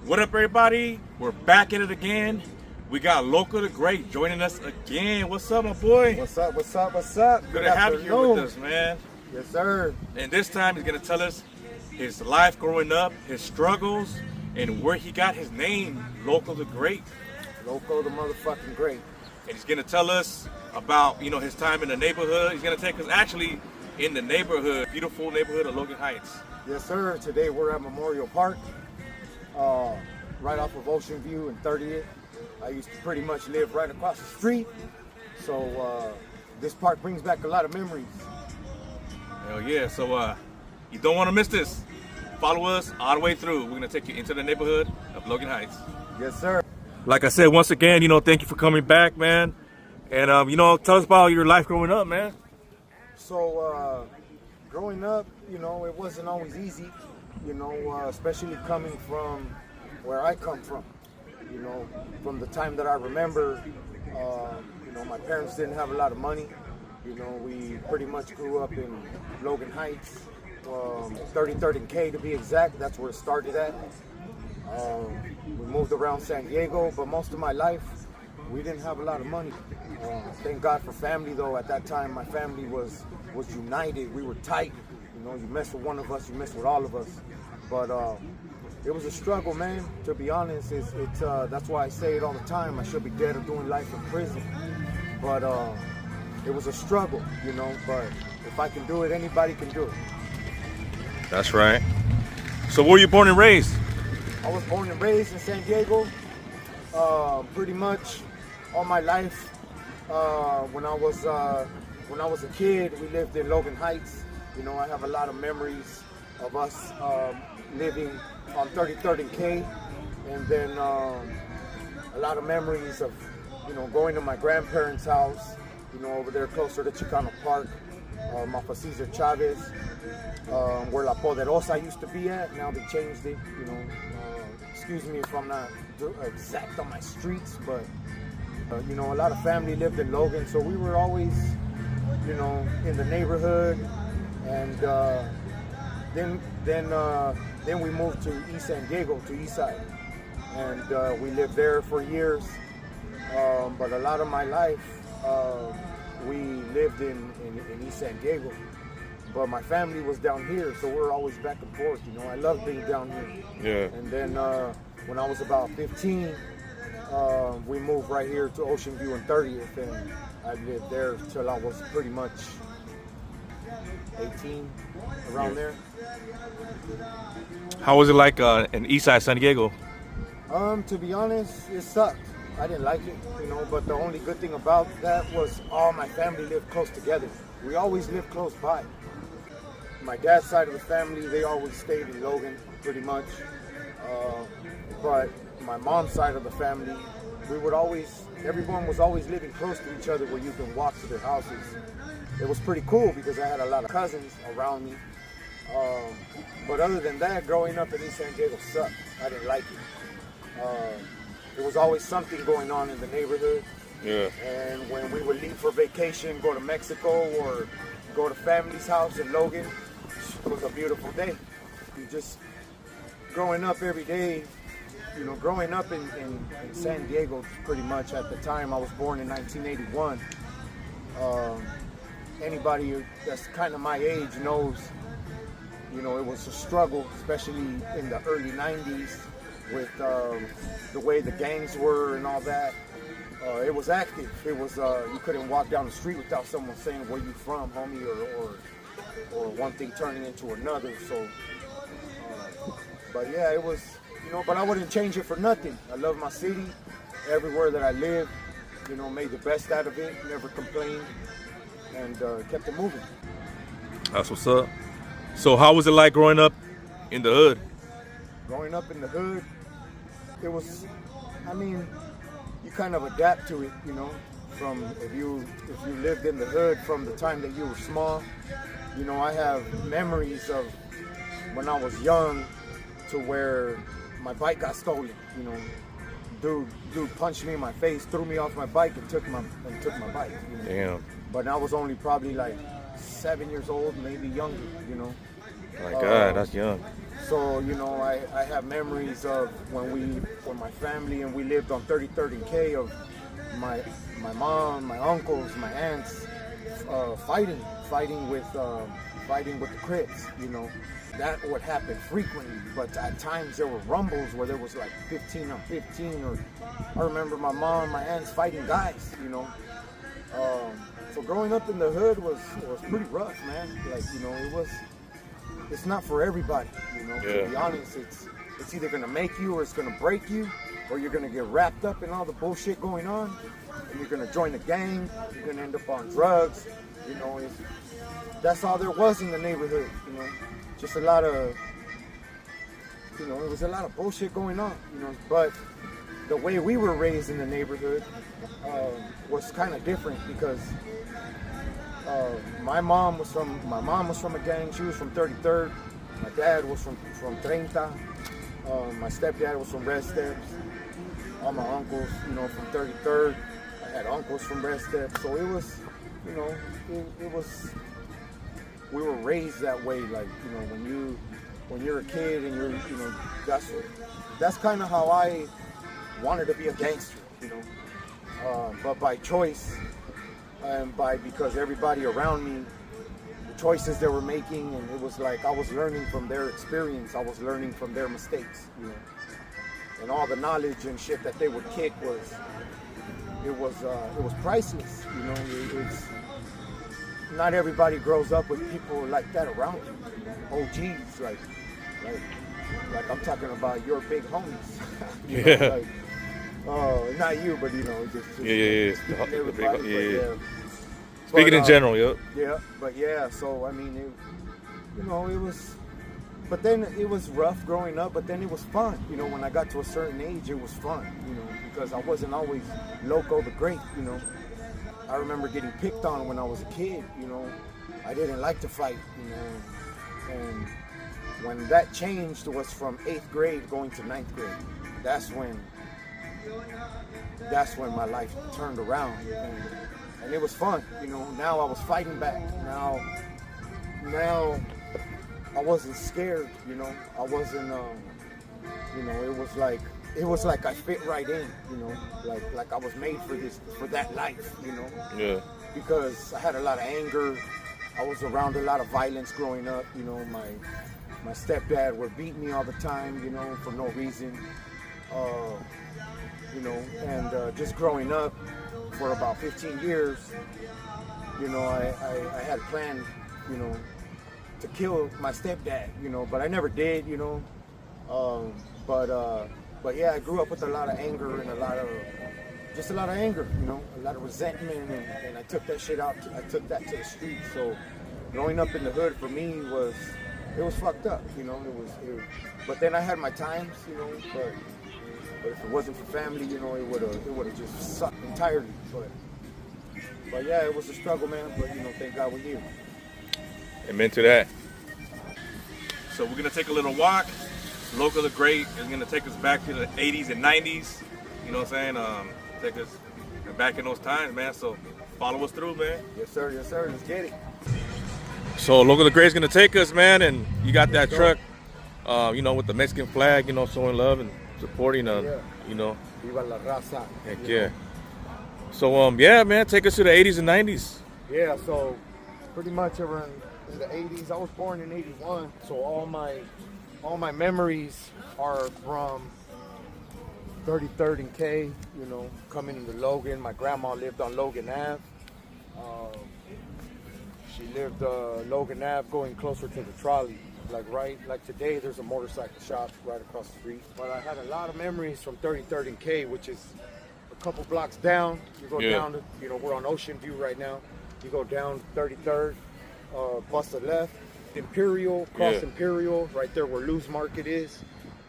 What up, everybody? We're back at it again. We got Loco the Great joining us again. What's up, my boy? What's up, what's up, what's up? Good to have you here with us, man. Yes, sir. And this time he's going to tell us his life growing up, his struggles, and where he got his name, Loco the Great. Loco the motherfucking Great. And he's going to tell us about, his time in the neighborhood. He's going to take us actually in the neighborhood, beautiful neighborhood of Logan Heights. Yes, sir. Today we're at Memorial Park, right off of Ocean View and 30th. I used to pretty much live right across the street, so this park brings back a lot of memories. Hell yeah, so you don't want to miss this. Follow us all the way through. We're going to take you into the neighborhood of Logan Heights. Yes, sir. Like I said, once again, thank you for coming back, man. And, tell us about your life growing up, man. So, growing up, it wasn't always easy, especially coming from where I come from. From the time that I remember, my parents didn't have a lot of money. We pretty much grew up in Logan Heights, 33rd and K to be exact. That's where it started at. We moved around San Diego, but most of my life, we didn't have a lot of money. Thank God for family, though. At that time, my family was united. We were tight. You mess with one of us, you mess with all of us. But it was a struggle, man. To be honest, it's that's why I say it all the time. I should be dead or doing life in prison. But it was a struggle, But if I can do it, anybody can do it. That's right. So where were you born and raised? I was born and raised in San Diego. Pretty much all my life. When I was a kid, we lived in Logan Heights. I have a lot of memories of us living on 33rd and K, and then a lot of memories of going to my grandparents' house, over there closer to Chicano Park, off of Cesar Chavez, where La Poderosa used to be at. Now they changed it. Excuse me if I'm not exact on my streets, but a lot of family lived in Logan, so we were always in the neighborhood. And then we moved to East San Diego, to East Side, and we lived there for years. But a lot of my life, we lived in East San Diego. But my family was down here, so we were always back and forth. I loved being down here. Yeah. And then when I was about 15, we moved right here to Ocean View and 30th, and I lived there till I was pretty much 18, around there. How was it like in East Side San Diego? To be honest, it sucked. I didn't like it, but the only good thing about that was all my family lived close together. We always lived close by. My dad's side of the family, they always stayed in Logan, pretty much. But my mom's side of the family, everyone was always living close to each other where you can walk to their houses. It was pretty cool because I had a lot of cousins around me. But other than that, growing up in East San Diego sucked. I didn't like it. There was always something going on in the neighborhood. Yeah. And when we would leave for vacation, go to Mexico or go to family's house in Logan, it was a beautiful day. You just growing up every day, growing up in San Diego pretty much at the time. I was born in 1981. Anybody that's kind of my age knows, it was a struggle, especially in the early 90s with the way the gangs were and all that. It was active. It was, you couldn't walk down the street without someone saying, where you from, homie, or one thing turning into another. So, but yeah, it was, but I wouldn't change it for nothing. I love my city, everywhere that I live, made the best out of it, never complained, and kept it moving. That's what's up. So how was it like growing up in the hood? Growing up in the hood, it was, you kind of adapt to it, from if you lived in the hood from the time that you were small. I have memories of when I was young to where my bike got stolen. Dude punched me in my face, threw me off my bike, and took my bike. Damn. But I was only probably like 7 years old, maybe younger. My God, that's young. So, you know, I have memories of when my family and we lived on 33rd and K, of my mom, my uncles, my aunts fighting with the Crips, you know. That would happen frequently, but at times there were rumbles where there was like 15 on 15, or I remember my mom, my aunts fighting guys, you know. So growing up in the hood was pretty rough, man. Like, you know, it's not for everybody, you know. Yeah. To be honest, it's either gonna make you or it's gonna break you, or you're gonna get wrapped up in all the bullshit going on, and you're gonna join a gang. You're gonna end up on drugs, you know. That's all there was in the neighborhood, you know. Just a lot of, you know, it was a lot of bullshit going on, you know. But the way we were raised in the neighborhood was kind of different, because my mom was from a gang. She was from 33rd. My dad was from 30. My stepdad was from Red Steps. All my uncles, you know, from 33rd. I had uncles from Red Steps. So it was, you know, it was. We were raised that way, like, you know, when you're a kid and you're, you know, that's kind of how I wanted to be a gangster, you know. But by choice, and because everybody around me, the choices they were making, and it was like I was learning from their experience, I was learning from their mistakes, you know. And all the knowledge and shit that they would kick was priceless, you know. It's not everybody grows up with people like that around you. OGs, like I'm talking about your big homies. You know, Yeah. Like, not you, but you know, just yeah. Speaking in general, yep. Yeah, but yeah. So I mean, you know, it was. But then it was rough growing up. But then it was fun. You know, when I got to a certain age, it was fun. You know, because I wasn't always Loco the Great. You know. I remember getting picked on when I was a kid, you know. I didn't like to fight, you know. And when that changed was from 8th grade going to 9th grade. That's when my life turned around. And it was fun, you know. Now I was fighting back. Now I wasn't scared, you know. I wasn't, you know, it was like I fit right in, you know, like I was made for that life, you know. Yeah. Because I had a lot of anger. I was around a lot of violence growing up, you know. My stepdad would beat me all the time, you know, for no reason. You know, and just growing up for about 15 years, you know, I had planned, you know, to kill my stepdad, you know, but I never did, you know. But yeah, I grew up with a lot of anger and a lot of anger, you know, a lot of resentment, and I took that shit out. I took that to the street. So growing up in the hood for me was fucked up, you know. But then I had my times, you know. But if it wasn't for family, you know, it would have just sucked entirely. But yeah, it was a struggle, man. But you know, thank God we're here. Amen to that. So we're gonna take a little walk. Loco the Great is gonna take us back to the 80s and 90s. You know what I'm saying? Take us back in those times, man. So follow us through, man. Yes, sir. Yes, sir. Let's get it. So Loco the Great's gonna take us, man, and you got that truck, you know, with the Mexican flag, you know, showing love and supporting, you know. Viva la raza. Heck yeah. So yeah, man, take us to the 80s and 90s. Yeah. So pretty much around in the 80s. I was born in 81, so all my memories are from 33rd and K, you know, coming into Logan. My grandma lived on Logan Ave. She lived Logan Ave going closer to the trolley. Like today, there's a motorcycle shop right across the street. But I had a lot of memories from 33rd and K, which is a couple blocks down. You go down to, you know, we're on Ocean View right now. You go down 33rd, bust a left. Imperial, cross Imperial, right there where Lou's Market is.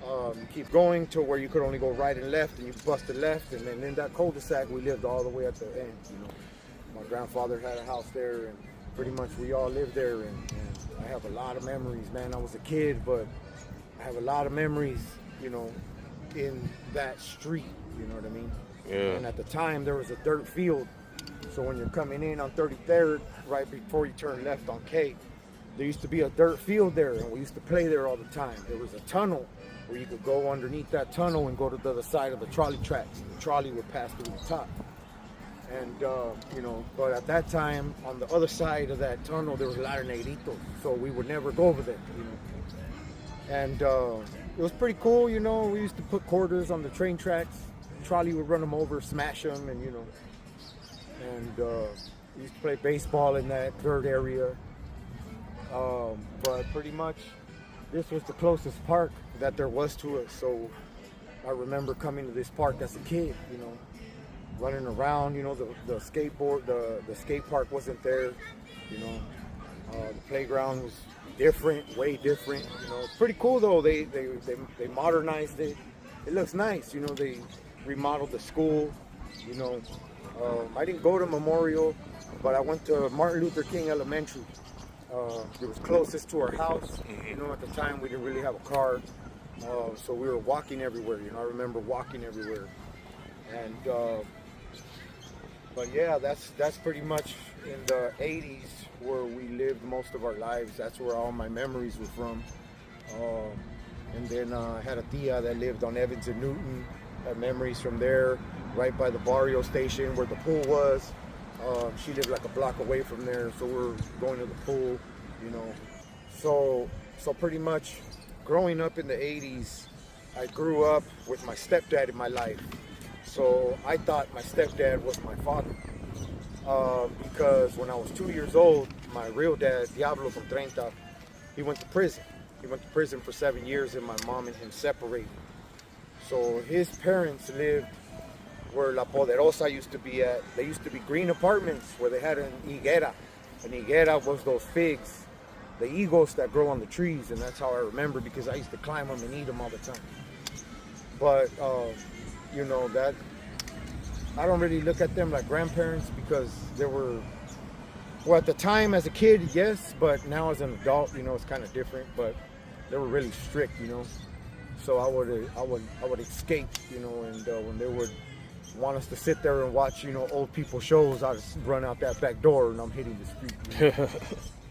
You keep going to where you could only go right and left, and you bust a left, and then in that cul-de-sac we lived all the way at the end. You know, my grandfather had a house there, and pretty much we all lived there. And I have a lot of memories, man. I was a kid, but I have a lot of memories, you know, in that street. You know what I mean? Yeah. And at the time there was a dirt field, so when you're coming in on 33rd, right before you turn left on K. there used to be a dirt field there, and we used to play there all the time. There was a tunnel where you could go underneath that tunnel and go to the other side of the trolley tracks. The trolley would pass through the top. And, you know, but at that time, on the other side of that tunnel, there was a lot of negritos, so we would never go over there, you know. And it was pretty cool, you know. We used to put quarters on the train tracks. The trolley would run them over, smash them, and, you know. And we used to play baseball in that dirt area. But pretty much, this was the closest park that there was to us. So I remember coming to this park as a kid, you know, running around. You know, the skateboard, the skate park wasn't there. You know, the playground was different, way different. You know, it's pretty cool though. They modernized it. It looks nice. You know, they remodeled the school. You know, I didn't go to Memorial, but I went to Martin Luther King Elementary. It was closest to our house. You know, at the time we didn't really have a car, so we were walking everywhere. You know, I remember walking everywhere. And but yeah, that's pretty much in the 80s where we lived most of our lives. That's where all my memories were from. And then I had a tia that lived on Evans and Newton. Had memories from there, right by the Barrio station where the pool was. She lived like a block away from there, so we're going to the pool, you know. So pretty much growing up in the 80s, I grew up with my stepdad in my life. So I thought my stepdad was my father. Because when I was 2 years old, my real dad, Diablo from 30, he went to prison. He went to prison for 7 years, and my mom and him separated. So his parents lived where La Poderosa used to be at. They used to be green apartments where they had an higuera. An higuera was those figs, the higos that grow on the trees, and that's how I remember, because I used to climb them and eat them all the time. But, you know, that I don't really look at them like grandparents, because they were, well, at the time as a kid, yes, but now as an adult, you know, it's kind of different. But they were really strict, you know. So I would escape, you know, and when they would want us to sit there and watch, you know, old people shows, I just run out that back door and I'm hitting the street. You know?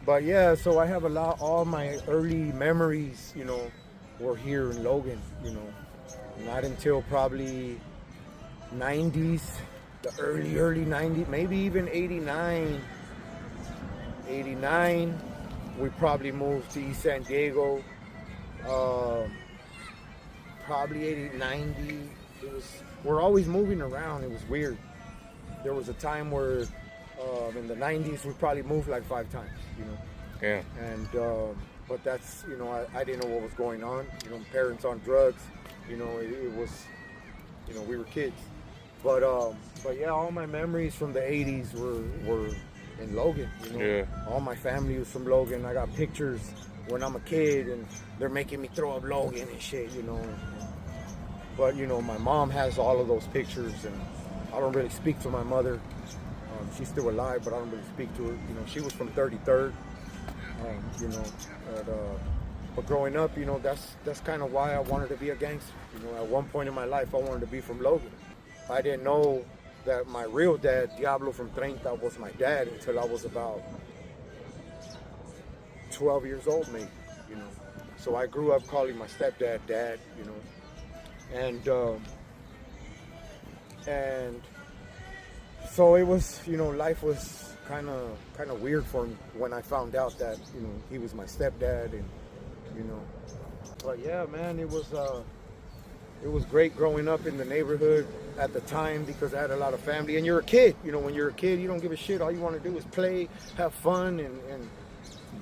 But yeah, so I have all my early memories, you know, were here in Logan, you know. Not until probably 90s, the early 90s, maybe even 89, we probably moved to East San Diego. Probably 80, 90. We're always moving around. It was weird. There was a time where in the 90s we probably moved like 5 times, you know. Yeah. And but that's, you know, I didn't know what was going on. You know, parents on drugs. You know, it was, you know, we were kids. But yeah, all my memories from the 80s were in Logan. You know, yeah. All my family was from Logan. I got pictures when I'm a kid, and they're making me throw up Logan and shit, you know. But, you know, my mom has all of those pictures, and I don't really speak to my mother. She's still alive, but I don't really speak to her. You know, she was from 33rd, you know. But growing up, you know, that's kind of why I wanted to be a gangster. You know, at one point in my life, I wanted to be from Logan. I didn't know that my real dad, Diablo from 30, was my dad until I was about 12 years old, maybe, you know. So I grew up calling my stepdad Dad, you know. And so it was, you know, life was kind of weird for me when I found out that, you know, he was my stepdad, and, you know. But yeah, man, it was great growing up in the neighborhood at the time, because I had a lot of family. And you're a kid, you know. When you're a kid, you don't give a shit. All you want to do is play, have fun, and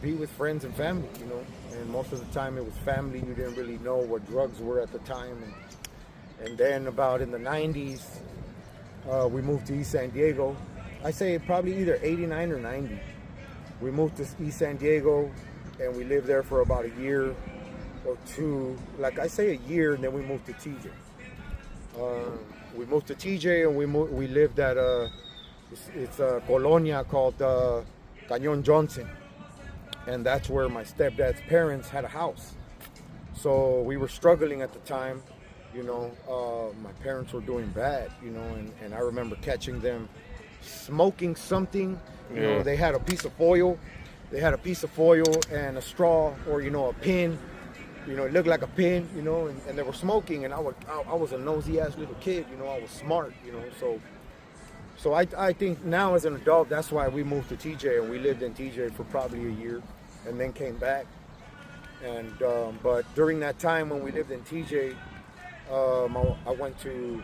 be with friends and family, you know. And most of the time it was family. You didn't really know what drugs were at the time. And then about in the 90s, we moved to East San Diego. I say probably either 89 or 90. We moved to East San Diego, and we lived there for about a year or two. Like I say, a year, and then we moved to TJ. We moved to TJ, and we lived at it's a colonia called Cañon Johnson. And that's where my stepdad's parents had a house. So we were struggling at the time, you know. My parents were doing bad, you know, and I remember catching them smoking something. You know, they had a piece of foil. they had a piece of foil and a straw, or a pin. It looked like a pin, and they were smoking, and I was a nosy ass little kid, I was smart, so I think now as an adult, that's why we moved to TJ, and we lived in TJ for probably a year, and then came back. And but during that time when we lived in TJ, I went to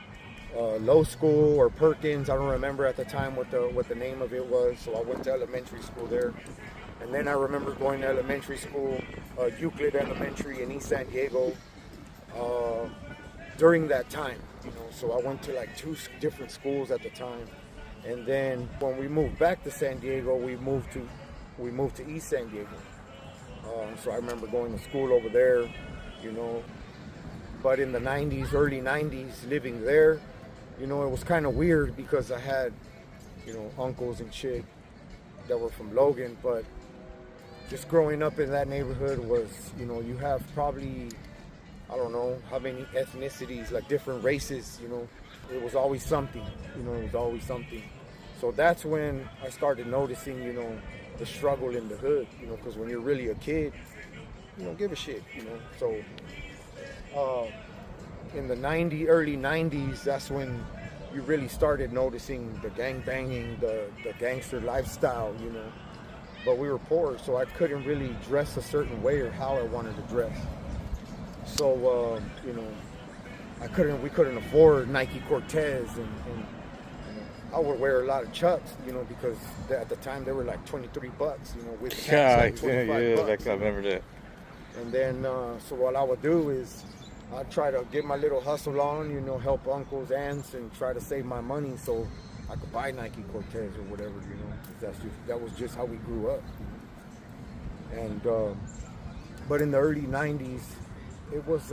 Low School or Perkins. I don't remember at the time what the name of it was. So I went to elementary school there, and then I remember going to elementary school, Euclid Elementary in East San Diego. During that time, so I went to like 2 different schools at the time, and then when we moved back to San Diego, we moved to East San Diego. So I remember going to school over there, but in the 90s, early 90s, living there, it was kind of weird because I had, uncles and shit that were from Logan, but just growing up in that neighborhood was, you have probably, I don't know how many ethnicities, like different races, it was always something, it was always something. So that's when I started noticing, the struggle in the hood, because when you're really a kid, you don't give a shit, So in the early 90s, that's when you really started noticing the gang banging, the gangster lifestyle, But we were poor, so I couldn't really dress a certain way or how I wanted to dress. So, we couldn't afford Nike Cortez, and I would wear a lot of Chucks, because at the time they were like $23, with hats like $25. I remember that. And then, so what I would do is I'd try to get my little hustle on, help uncles, aunts, and try to save my money so I could buy Nike Cortez or whatever, 'cause that was just how we grew up. And, but in the early 90s, it was,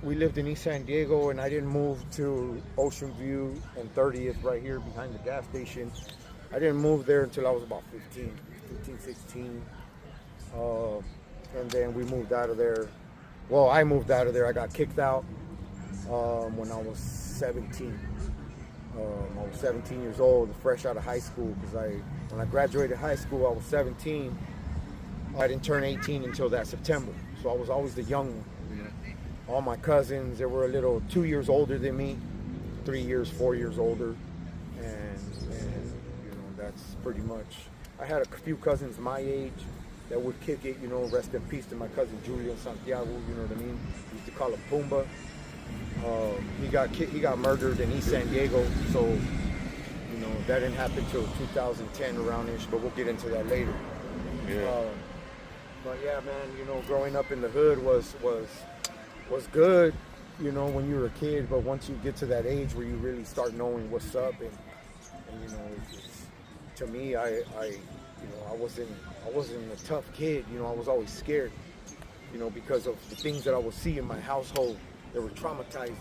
we lived in East San Diego, and I didn't move to Ocean View and 30th right here behind the gas station. I didn't move there until I was about 15, 16. And then we moved out of there. Well, I moved out of there. I got kicked out when I was 17. I was 17 years old, fresh out of high school, because when I graduated high school, I was 17. I didn't turn 18 until that September, so I was always the young one. All my cousins, they were a little 2 years older than me, 3 years, 4 years older, and that's pretty much. I had a few cousins my age that would kick it, rest in peace to my cousin Julian Santiago, you know what I mean? We used to call him Pumba. He got murdered in East San Diego, so that didn't happen till 2010 around-ish, but we'll get into that later. Yeah. But yeah, man, growing up in the hood was good, when you were a kid, but once you get to that age where you really start knowing what's up, and to me, I wasn't a tough kid, I was always scared, because of the things that I would see in my household that were traumatizing,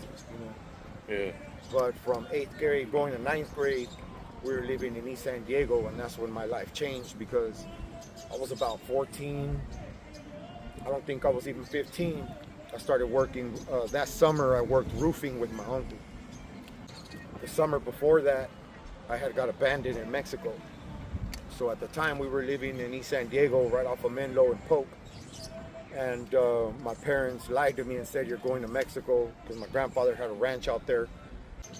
Yeah. But from 8th grade going to 9th grade, we were living in East San Diego, and that's when my life changed, because I was about 14. I don't think I was even 15. I started working, that summer I worked roofing with my uncle. The summer before that, I had got abandoned in Mexico. So at the time we were living in East San Diego, right off of Menlo and Polk. And my parents lied to me and said, you're going to Mexico, because my grandfather had a ranch out there.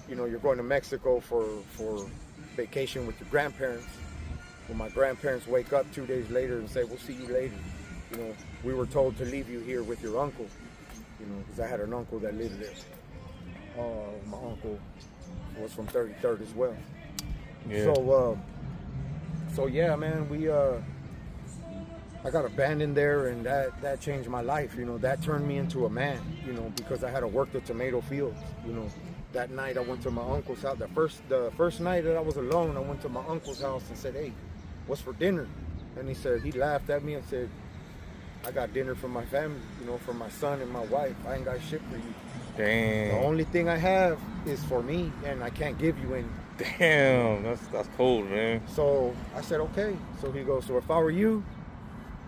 You're going to Mexico for vacation with your grandparents. When my grandparents wake up 2 days later and say, we'll see you later. We were told to leave you here with your uncle, because I had an uncle that lived there. My uncle was from 33rd as well. Yeah. So yeah, man, I got abandoned there, and that changed my life. That turned me into a man, because I had to work the tomato fields. That night I went to my uncle's house. The first night that I was alone, I went to my uncle's house and said, hey, what's for dinner? And he laughed at me and said, I got dinner for my family, for my son and my wife. I ain't got shit for you. Damn. The only thing I have is for me, and I can't give you any. Damn, that's cold, man. So I said, okay. So he goes, so if I were you,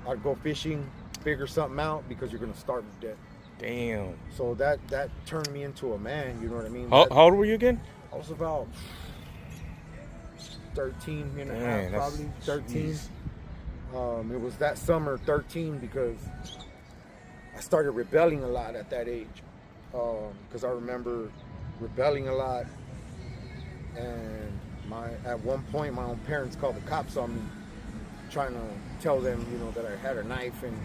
I'd go fishing, figure something out, because you're gonna starve to death. Damn. So that turned me into a man, you know what I mean? How old were you again? I was about 13 and a Dang, half, probably 13. Geez. It was that summer, 13, because I started rebelling a lot at that age. Because I remember rebelling a lot, and at one point my own parents called the cops on me, trying to tell them, that I had a knife, and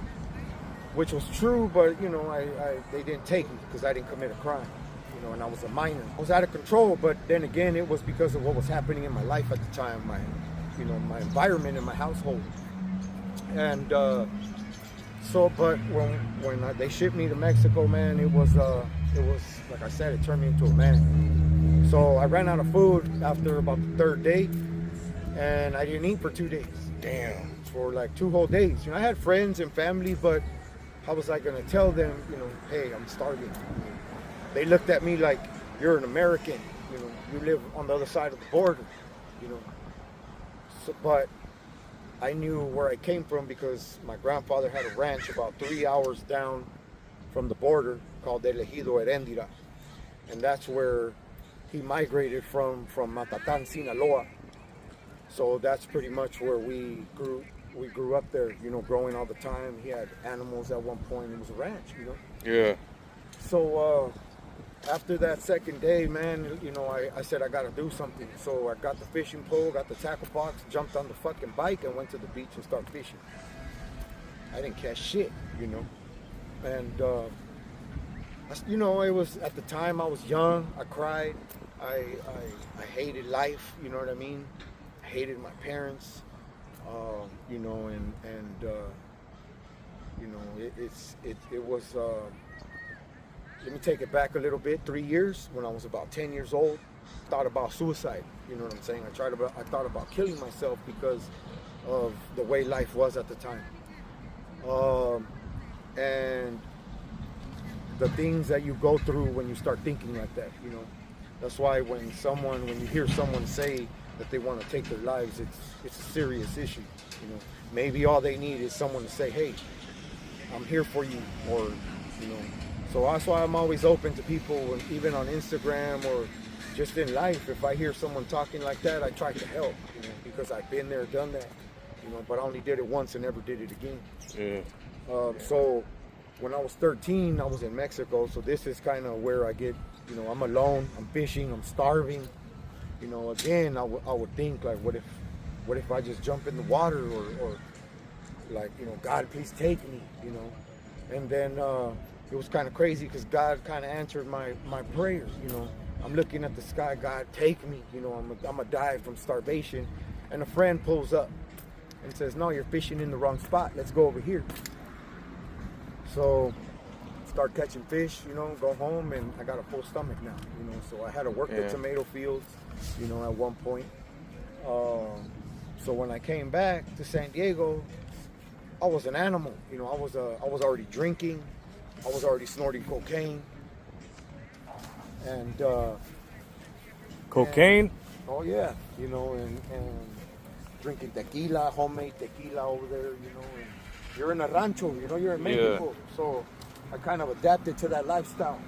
which was true, but they didn't take me because I didn't commit a crime, and I was a minor. I was out of control, but then again, it was because of what was happening in my life at the time, my environment in my household. And but when they shipped me to Mexico, man, it was like I said, it turned me into a man. So I ran out of food after about the third day, and I didn't eat for 2 days. Damn. For like 2 whole days. I had friends and family, but how was I gonna tell them, hey, I'm starving? They looked at me like, you're an American, you live on the other side of the border, So, but I knew where I came from because my grandfather had a ranch about 3 hours down from the border called El Ejido Herendira. And that's where he migrated from Matatán, Sinaloa. So that's pretty much where we grew up there, growing all the time. He had animals at one point. It was a ranch, Yeah. So after that second day, man, I said I got to do something. So I got the fishing pole, got the tackle box, jumped on the fucking bike, and went to the beach and started fishing. I didn't catch shit, And, it was, at the time, I was young. I cried. I hated life, you know what I mean? I hated my parents, it was, let me take it back a little bit. 3 years, when I was about 10 years old, thought about suicide. You know what I'm saying? I thought about killing myself because of the way life was at the time. And the things that you go through when you start thinking like that, That's why when you hear someone say that they want to take their lives, it's a serious issue. Maybe all they need is someone to say, hey, I'm here for you, or, So that's why I'm always open to people, even on Instagram or just in life. If I hear someone talking like that, I try to help, because I've been there, done that, but I only did it once and never did it again. Yeah. So when I was 13, I was in Mexico. So this is kind of where I get, I'm alone, I'm fishing, I'm starving. Again, I would think like, what if I just jump in the water, or like, God, please take me, And then it was kind of crazy because God kind of answered my prayers, I'm looking at the sky, God, take me, I'm gonna die from starvation. And a friend pulls up and says, no, you're fishing in the wrong spot. Let's go over here. So start catching fish, go home, and I got a full stomach now, So I had to work the tomato fields, at one point. So when I came back to San Diego, I was an animal, I was already drinking, I was already snorting cocaine, and Cocaine? Oh yeah, and drinking tequila, homemade tequila over there, and you're in a rancho, you're in Mexico, so I kind of adapted to that lifestyle.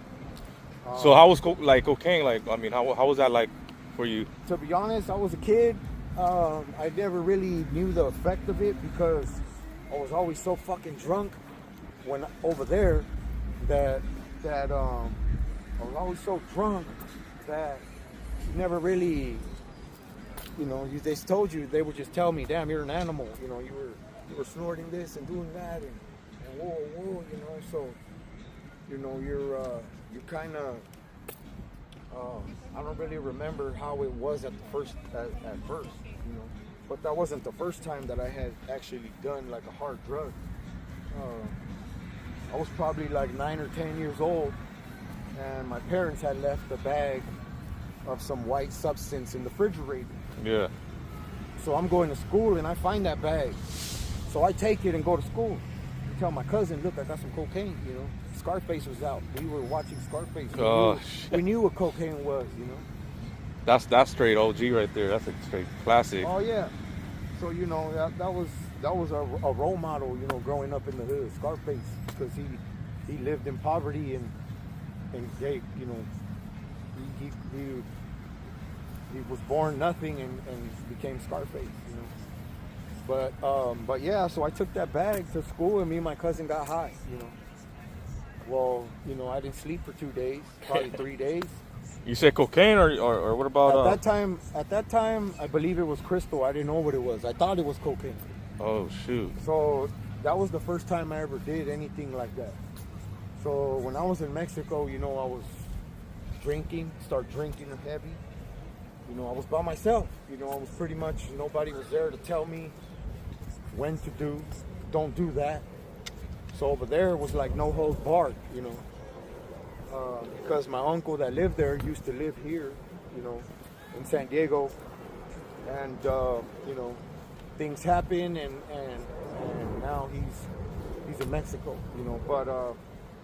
So how was cocaine like? I mean, how was that like for you? To be honest, I was a kid. I never really knew the effect of it because I was always so fucking drunk when over there that I was always so drunk that never really, they told you, they would just tell me, damn, you're an animal, you were snorting this and doing that, and whoa, so, you're kind of, I don't really remember how it was at first, but that wasn't the first time that I had actually done like a hard drug. I was probably like 9 or 10 years old, and my parents had left a bag of some white substance in the refrigerator. Yeah. So I'm going to school and I find that bag. So I take it and go to school. I tell my cousin, look, I got some cocaine, Scarface was out. We were watching Scarface. We knew what cocaine was, That's straight OG right there. That's a straight classic. Oh yeah. So that was a role model, growing up in the hood, Scarface, because he lived in poverty and gave, he was born nothing and became Scarface, you know. But yeah, so I took that bag to school, and me and my cousin got high, you know. Well, you know, I didn't sleep for 2 days, probably 3 days. You said cocaine, or what about? At that time, I believe it was crystal. I didn't know what it was. I thought it was cocaine. Oh shoot! So that was the first time I ever did anything like that. So when I was in Mexico, you know, I was start drinking heavy. You know, I was by myself. You know, I was pretty much, nobody was there to tell me when to don't do that. So over there it was like no holds barred, you know. Because my uncle that lived there used to live here, you know, in San Diego. And, you know, things happen and now he's in Mexico, you know. But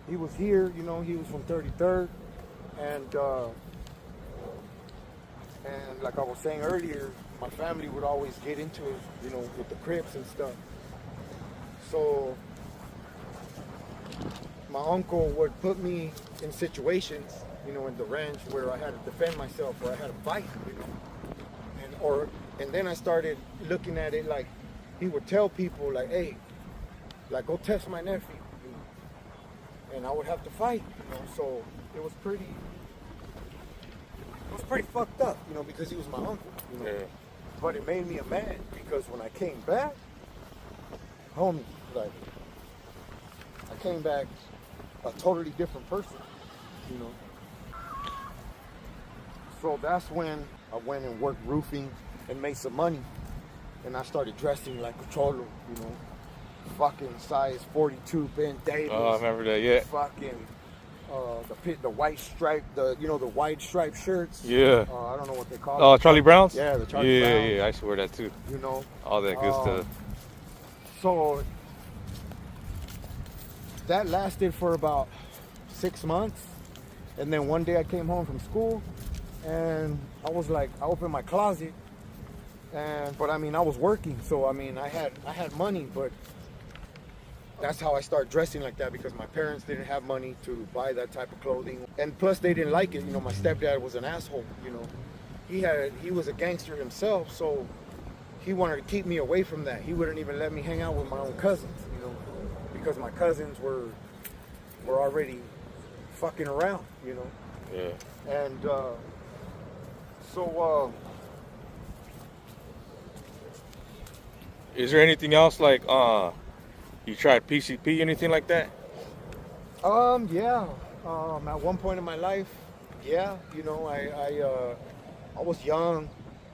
he was here, you know, he was from 33rd. And like I was saying earlier, my family would always get into it, you know, with the Crips and stuff. So my uncle would put me in situations, you know, in the ranch where I had to defend myself, where I had to fight, you know. And then I started looking at it like he would tell people like, hey, like go test my nephew, you know? And I would have to fight, you know. So it was pretty fucked up, you know, because he was my uncle, you know. Yeah. But it made me a man, because when I came back, homie, like, I came back a totally different person, you know. So that's when I went and worked roofing and made some money. And I started dressing like a cholo, you know. Fucking size 42 Ben Davis. Oh, I remember that, yeah. Fucking the white stripe, the white striped shirts. Yeah. I don't know what they call it. Oh, Charlie Brown's? Yeah, the Charlie Brown. Yeah, I used to wear that too. You know. All that good stuff. So that lasted for about 6 months. And then one day I came home from school and I was like, I opened my closet, but I mean, I was working. So I mean, I had money, but that's how I started dressing like that, because my parents didn't have money to buy that type of clothing. And plus they didn't like it. You know, my stepdad was an asshole, you know. He was a gangster himself, so he wanted to keep me away from that. He wouldn't even let me hang out with my own cousins, you know, because my cousins were already fucking around, you know. Yeah. And so is there anything else like you tried PCP, anything like that? Yeah. At one point in my life, yeah, you know, I was young.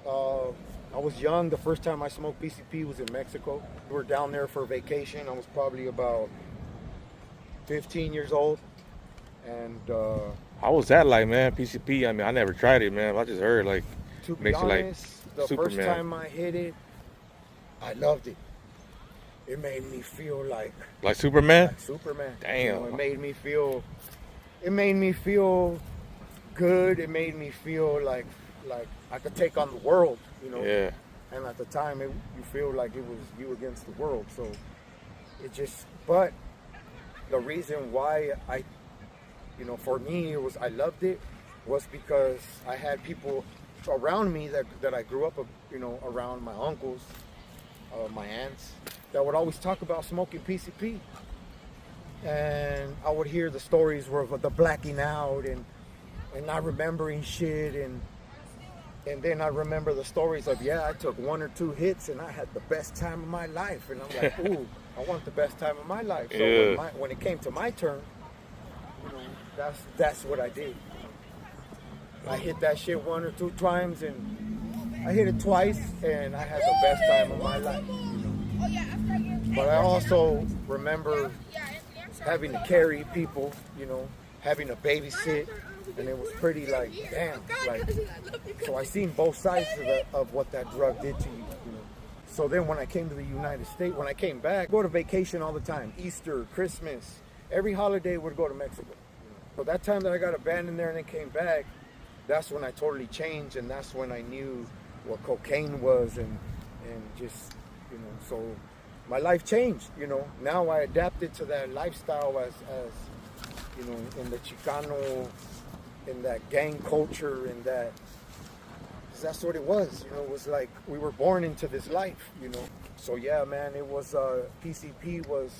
I was young. The first time I smoked PCP was in Mexico. We were down there for vacation. I was probably about 15 years old. And how was that like, man? PCP, I mean, I never tried it, man. I just heard like to be makes honest, you like the first Superman. time I hit it, I loved it. It made me feel like Superman? Like Superman. Damn. You know, it made me feel good. It made me feel like I could take on the world, you know. Yeah. And at the time, you feel like it was you against the world. So but the reason why for me, I loved it, was because I had people around me that I grew up, you know, around, my uncles, my aunts, that would always talk about smoking PCP. And I would hear the stories of the blacking out and not remembering shit, and then I remember the stories of, I took 1 or 2 hits and I had the best time of my life. And I'm like, ooh, I want the best time of my life. So Yeah. when it came to my turn, you know, that's what I did. I hit that shit 1 or 2 times, and I hit it twice, and I had the best time of my life. You know? But I also remember having to carry people, you know, having to babysit, and it was pretty like, damn, like, so I seen both sides of what that drug did to you, you know. So then when I came to the United States, when I came back, I go to vacation all the time, Easter, Christmas, every holiday would go to Mexico. So that time that I got abandoned there and then came back, that's when I totally changed, and that's when I knew what cocaine was, and just, you know, so my life changed, you know. Now I adapted to that lifestyle as you know, in the Chicano, in that gang culture, in that that's what it was. You know, it was like we were born into this life. You know, so yeah, man, it was PCP was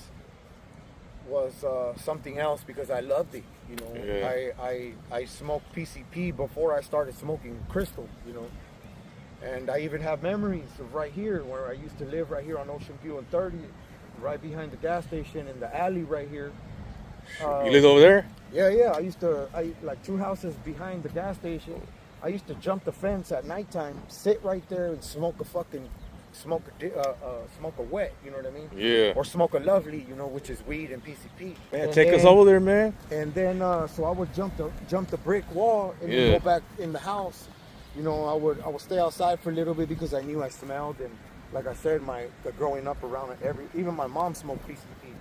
something else because I loved it. You know, Yeah. I smoked PCP before I started smoking crystal. You know, and I even have memories of right here where I used to live right here on Ocean View and 30, right behind the gas station in the alley right here. You live over there? Yeah. I like 2 houses behind the gas station. I used to jump the fence at nighttime, sit right there and smoke a wet, you know what I mean? Yeah. Or smoke a lovely, you know, which is weed and PCP. Man, and take us over there, man. And then, so I would jump the brick wall and then go back in the house. You know, I would stay outside for a little bit because I knew I smelled, and like I said, growing up around it, even my mom smoked PCP,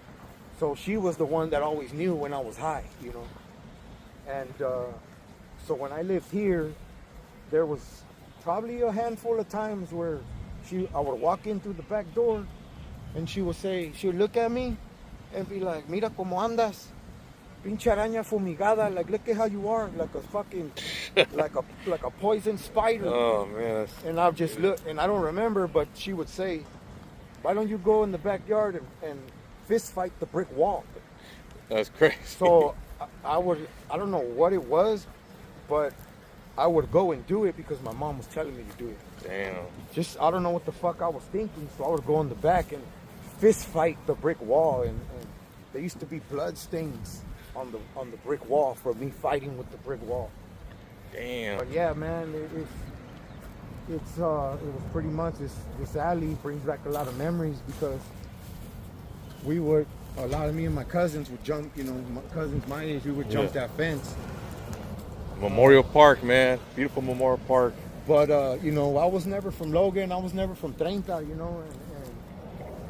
so she was the one that always knew when I was high, you know. And so when I lived here, there was probably a handful of times where I would walk in through the back door, and she would look at me and be like, "Mira cómo andas, pinche araña fumigada, like look at how you are, like a fucking, like a poison spider." Oh man. And I'll just look, and I don't remember, but she would say, "Why don't you go in the backyard and fist fight the brick wall?" That's crazy. So I don't know what it was, but I would go and do it because my mom was telling me to do it. Damn. I don't know what the fuck I was thinking, so I would go in the back and fist fight the brick wall, and there used to be blood stains on the brick wall for me fighting with the brick wall. Damn. But yeah, man, it was pretty much this alley brings back a lot of memories because a lot of me and my cousins would jump, you know, my cousins my age, we would jump that fence. Memorial Park, man. Beautiful Memorial Park. But, you know, I was never from Logan. I was never from Treinta, you know.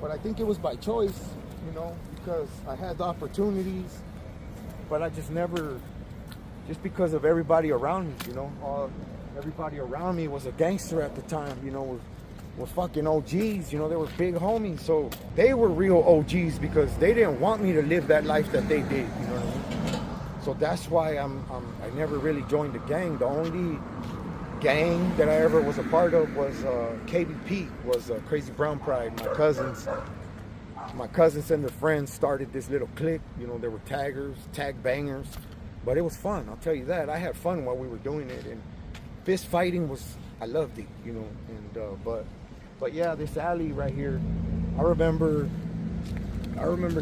But I think it was by choice, you know, because I had the opportunities. But I just never, just because of everybody around me, you know. Everybody around me was a gangster at the time, you know, were fucking OGs, you know. They were big homies. So they were real OGs because they didn't want me to live that life that they did, you know what I mean? So that's why I never really joined the gang. The only gang that I ever was a part of was KBP, was Crazy Brown Pride. My cousins and their friends started this little clique. You know, there were taggers, tag bangers, but it was fun. I'll tell you that. I had fun while we were doing it, and fist fighting I loved it. You know, and but yeah, this alley right here, I remember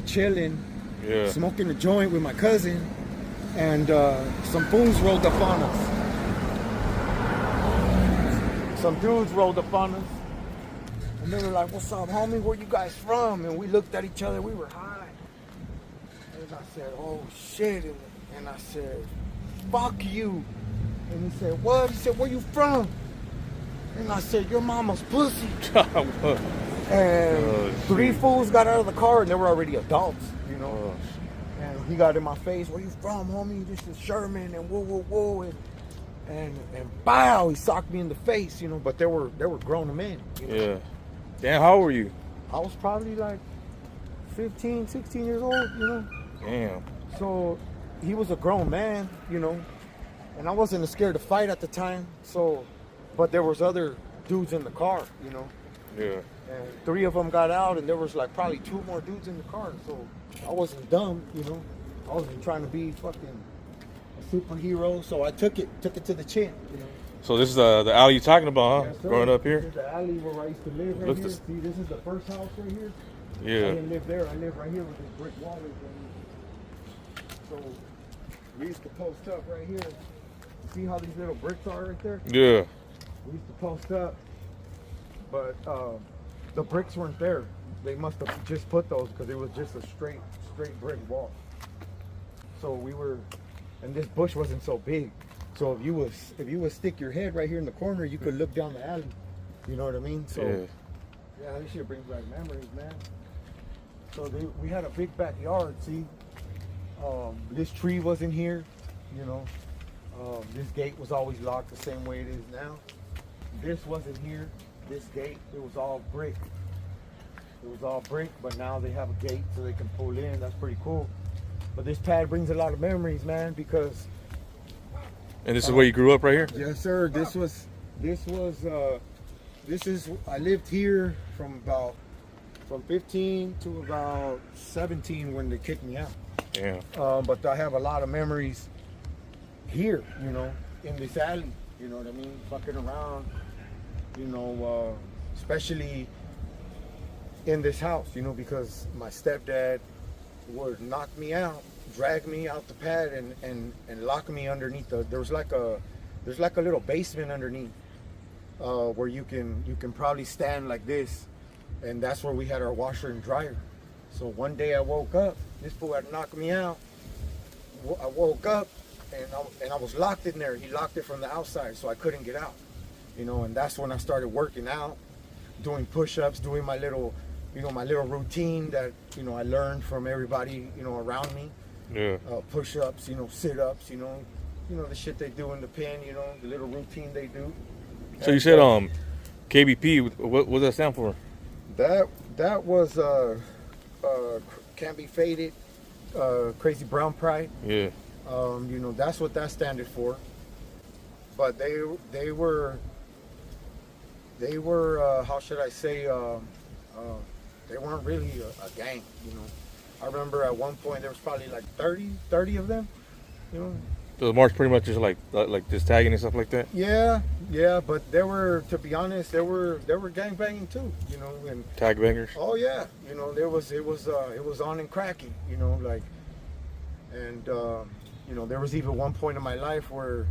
chilling, smoking a joint with my cousin. And some fools rolled up on us. Some dudes rolled up on us. And they were like, "What's up, homie? Where you guys from?" And we looked at each other. We were high. And I said, "Oh, shit." And I said, "Fuck you." And he said, "What?" He said, "Where you from?" And I said, "Your mama's pussy." And 3 fools got out of the car, and they were already adults, you know. And he got in my face, "Where you from, homie? This is Sherman," and whoa. And bow, he socked me in the face, you know. But they were grown men, you know? Yeah. Damn, how old were you? I was probably like 15, 16 years old, you know. Damn. So he was a grown man, you know. And I wasn't scared to fight at the time. So, but there was other dudes in the car, you know. Yeah. And 3 of them got out, and there was like probably 2 more dudes in the car. So I wasn't dumb, you know. I wasn't trying to be fucking a superhero. So I took it to the chin, you know. So this is the alley you're talking about, huh? Yes, sir. Growing up here? This is the alley where I used to live right here. See, this is the first house right here. Yeah. I didn't live there. I live right here with this brick wall right here. So we used to post up right here. See how these little bricks are right there? Yeah. We used to post up, but the bricks weren't there. They must have just put those because it was just a straight brick wall. So we were, and this bush wasn't so big. So if you would stick your head right here in the corner, you could look down the alley. You know what I mean? So yeah, this shit brings back memories, man. So we had a big backyard. See, this tree wasn't here. You know, this gate was always locked the same way it is now. This wasn't here. This gate, it was all brick. It was all brick, but now they have a gate so they can pull in. That's pretty cool. But this pad brings a lot of memories, man, because. And this is where you grew up right here? Yes, sir. This was I lived here from 15 to about 17 when they kicked me out. Yeah. But I have a lot of memories here, you know, in this alley, you know what I mean? Fucking around, you know, especially in this house, you know, because my stepdad would knock me out, drag me out the pad and lock me underneath there's like a little basement underneath where you can probably stand like this, and that's where we had our washer and dryer. So one day I woke up, this fool had knocked me out. I woke up and I was locked in there. He locked it from the outside, so I couldn't get out, you know. And that's when I started working out, doing push-ups, doing my little routine that, you know, I learned from everybody, you know, around me. Yeah. Push-ups, you know, sit-ups, you know, the shit they do in the pen, you know, the little routine they do. So you said KBP. What does that stand for? That was Can't Be Faded, Crazy Brown Pride. Yeah. You know, that's what that standed for. But they were how should I say, they weren't really a gang, you know. I remember at one point there was probably like 30 of them, you know. So the march pretty much just like just tagging and stuff like that. Yeah, but there were, to be honest, there were gang banging too, you know, and Tag bangers. oh yeah, you know, it was on and cracking, you know, like, and you know, there was even one point in my life where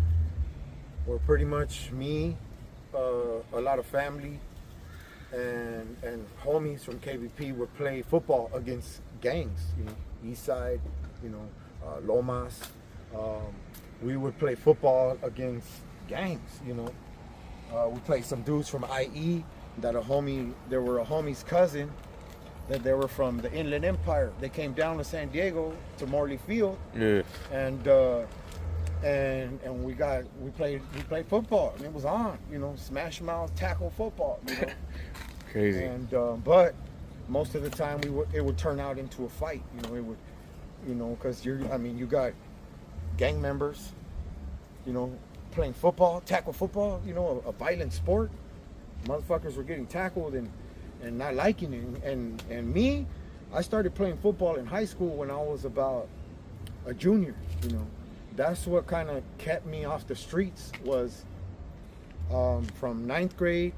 pretty much me, a lot of family, and homies from KBP would play football against gangs, you know, East Side, you know, Lomas. We would play football against gangs, you know. We played some dudes from IE they were a homie's cousin, that they were from the Inland Empire. They came down to San Diego to Morley Field. Yeah. And we played football, and it was on, you know, smash mouth, tackle football, you know. Crazy. And but most of the time it would turn out into a fight, you know. It would, you know, because you got gang members, you know, playing football, tackle football, you know, a violent sport. Motherfuckers were getting tackled and not liking it. And me, I started playing football in high school when I was about a junior, you know. That's what kind of kept me off the streets was from ninth grade.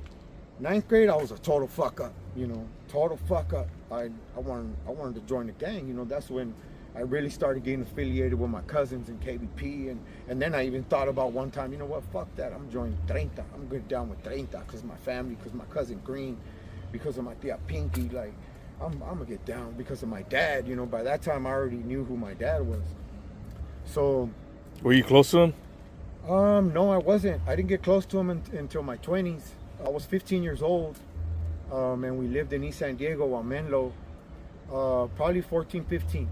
Ninth grade, I was a total fuck up, you know, total fuck up. I wanted to join the gang, you know. That's when I really started getting affiliated with my cousins in KBP, and then I even thought about one time, you know what, fuck that, I'm joining Treinta. I'm good down with Treinta because my family, because my cousin Green, because of my tia Pinky, like, I'm gonna get down because of my dad, you know. By that time, I already knew who my dad was. So. Were you close to him? No, I wasn't. I didn't get close to him until my 20s. I was 15 years old, and we lived in East San Diego on Menlo, probably 14, 15.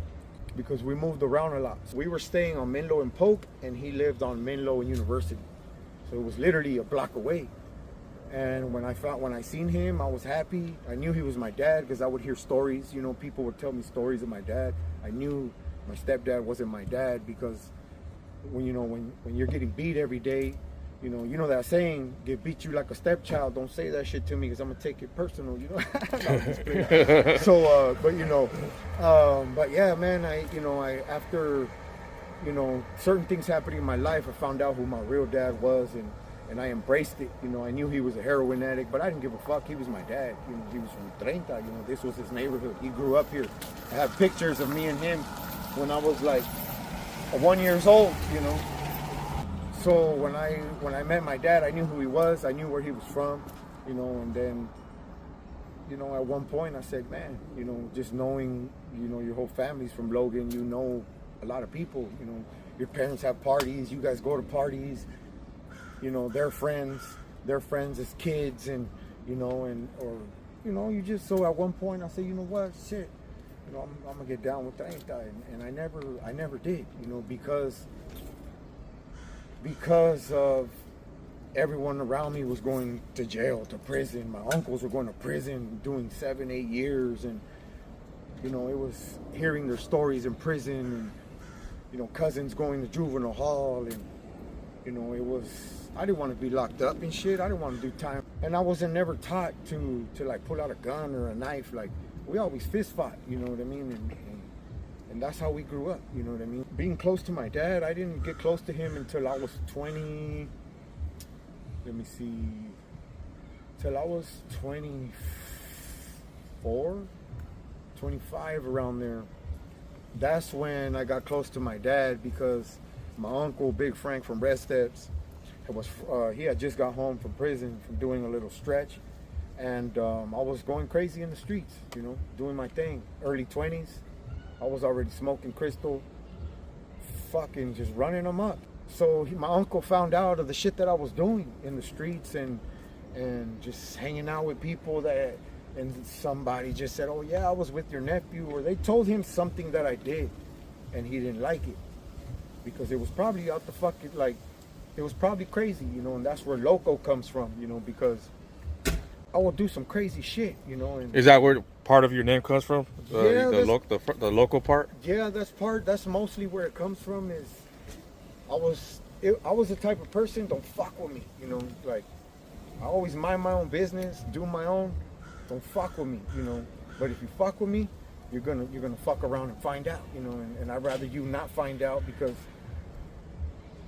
Because we moved around a lot. So we were staying on Menlo and Polk, and he lived on Menlo and University. So it was literally a block away. And when I seen him, I was happy. I knew he was my dad because I would hear stories. You know, people would tell me stories of my dad. I knew my stepdad wasn't my dad because when you're getting beat every day, you know that saying, get beat you like a stepchild. Don't say that shit to me because I'm gonna take it personal, you know. So, but you know, but yeah, man, after, you know, certain things happening in my life, I found out who my real dad was, and I embraced it. You know, I knew he was a heroin addict, but I didn't give a fuck. He was my dad. You know, he was from Treinta. You know, this was his neighborhood. He grew up here. I have pictures of me and him when I was like 1 year old. You know. So when I met my dad, I knew who he was. I knew where he was from, you know. And then, you know, at one point I said, man, you know, just knowing, you know, your whole family's from Logan, you know, a lot of people, you know, your parents have parties, you guys go to parties, you know, they're friends as kids, and you know, you just, so at one point I said, you know what, shit, you know, I'm gonna get down with Treinta, and I never did, you know, because of everyone around me was going to jail, to prison. My uncles were going to prison, doing 7-8 years, and you know, it was hearing their stories in prison, and you know, cousins going to juvenile hall, and you know, it was I didn't want to be locked up and shit. I didn't want to do time. And I wasn't never taught to like pull out a gun or a knife. Like, we always fist fought, you know what I mean? And that's how we grew up, you know what I mean? Being close to my dad, I didn't get close to him until I was 20, let me see, till I was 24, 25, around there. That's when I got close to my dad, because my uncle, Big Frank from Red Steps, he had just got home from prison from doing a little stretch. And I was going crazy in the streets, you know, doing my thing. Early 20s. I was already smoking crystal, fucking just running them up. So my uncle found out of the shit that I was doing in the streets and just hanging out with people and somebody just said, oh yeah, I was with your nephew, or they told him something that I did and he didn't like it because it was probably out the fucking, like, it was probably crazy, you know, and that's where Loco comes from, you know, because I will do some crazy shit, you know. And is that where part of your name comes from? Yeah, the local part? Yeah, that's mostly where it comes from. Is I was the type of person, don't fuck with me, you know. Like, I always mind my own business, do my own. Don't fuck with me, you know. But if you fuck with me, you're gonna fuck around and find out, you know. And I'd rather you not find out, because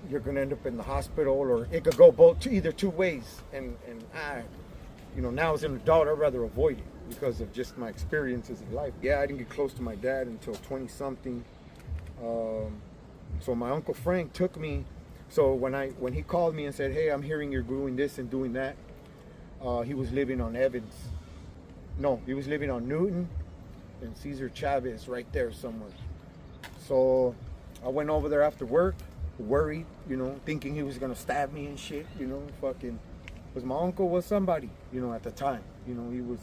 you're gonna end up in the hospital, or it could go either two ways. And I, you know, now as an adult, I'd rather avoid it because of just my experiences in life. Yeah, I didn't get close to my dad until 20-something. So my Uncle Frank took me. So when he called me and said, hey, I'm hearing you're doing this and doing that, he was living on Evans. No, he was living on Newton and Cesar Chavez, right there somewhere. So I went over there after work, worried, you know, thinking he was gonna stab me and shit, you know, fucking. Because my uncle was somebody, you know, at the time. You know, he was.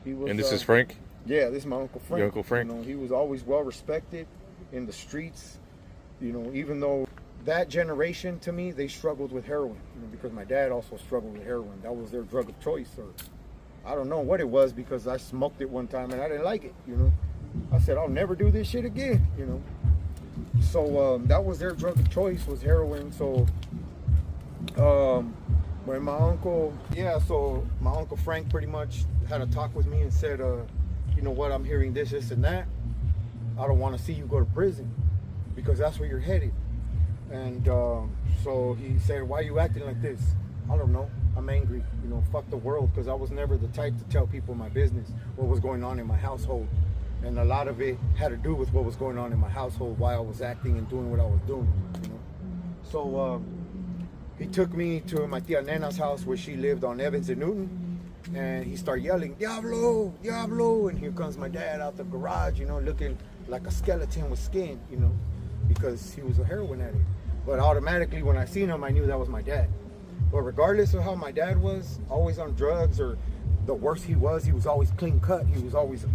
And this is Frank? Yeah, this is my Uncle Frank. Your Uncle Frank? You know, he was always well respected in the streets. You know, even though that generation, to me, they struggled with heroin. You know, because my dad also struggled with heroin. That was their drug of choice, or I don't know what it was, because I smoked it one time and I didn't like it. You know, I said I'll never do this shit again. You know, so that was their drug of choice, was heroin. So. When my uncle, so my Uncle Frank pretty much had a talk with me and said, you know what, I'm hearing this and that. I don't want to see you go to prison, because that's where you're headed. And so he said, why are you acting like this? I don't know. I'm angry. You know, fuck the world, because I was never the type to tell people my business, what was going on in my household. And a lot of it had to do with what was going on in my household, why I was acting and doing what I was doing, you know. So, he took me to my tia Nena's house, where she lived on Evans and Newton, and he started yelling, Diablo, Diablo, and here comes my dad out the garage, you know, looking like a skeleton with skin, you know, because he was a heroin addict. But automatically, when I seen him, I knew that was my dad. But regardless of how my dad was, always on drugs, or the worse he was always clean cut. He was always,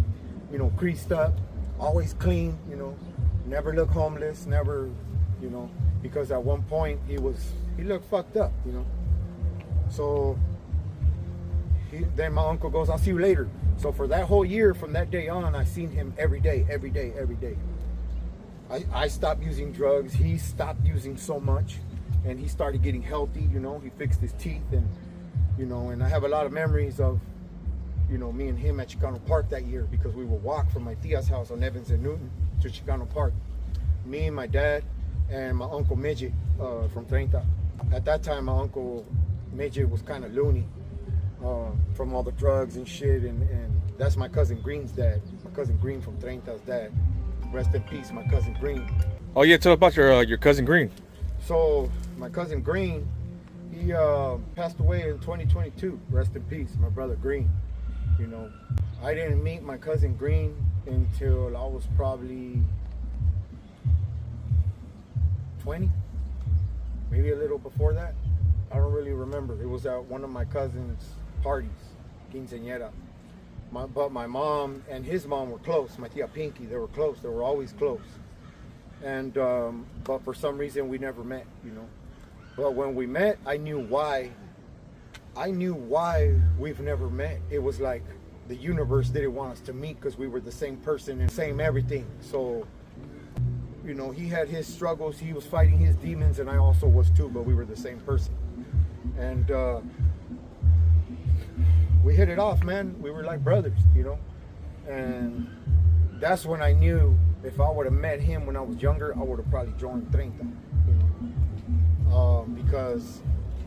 you know, creased up, always clean, you know, never looked homeless, never, you know, because at one point he looked fucked up, you know. So then my uncle goes, I'll see you later. So for that whole year, from that day on, I seen him every day. I stopped using drugs. He stopped using so much, and he started getting healthy, you know. He fixed his teeth, and, you know, and I have a lot of memories of, you know, me and him at Chicano Park that year, because we would walk from my tia's house on Evans and Newton to Chicano Park. Me and my dad and my Uncle Midget from Treinta. At that time, my Uncle Midget was kind of loony from all the drugs and shit, and that's my cousin Green's dad. My cousin Green from Treinta's dad. Rest in peace, my cousin Green. Oh yeah, tell about your cousin Green. So my cousin Green, he passed away in 2022. Rest in peace, my brother Green. You know, I didn't meet my cousin Green until I was probably 20, maybe a little before that. I don't really remember. It was at one of my cousin's parties, quinceañera. But my mom and his mom were close. My tia Pinky, they were close. They were always close. And but for some reason we never met, you know. But when we met, I knew why. I knew why we've never met. It was like the universe didn't want us to meet, because we were the same person and same everything. So, you know, he had his struggles, he was fighting his demons, and I also was too, but we were the same person. And we hit it off, man. We were like brothers, you know. And that's when I knew if I would have met him when I was younger, I would have probably joined 30, you know. Because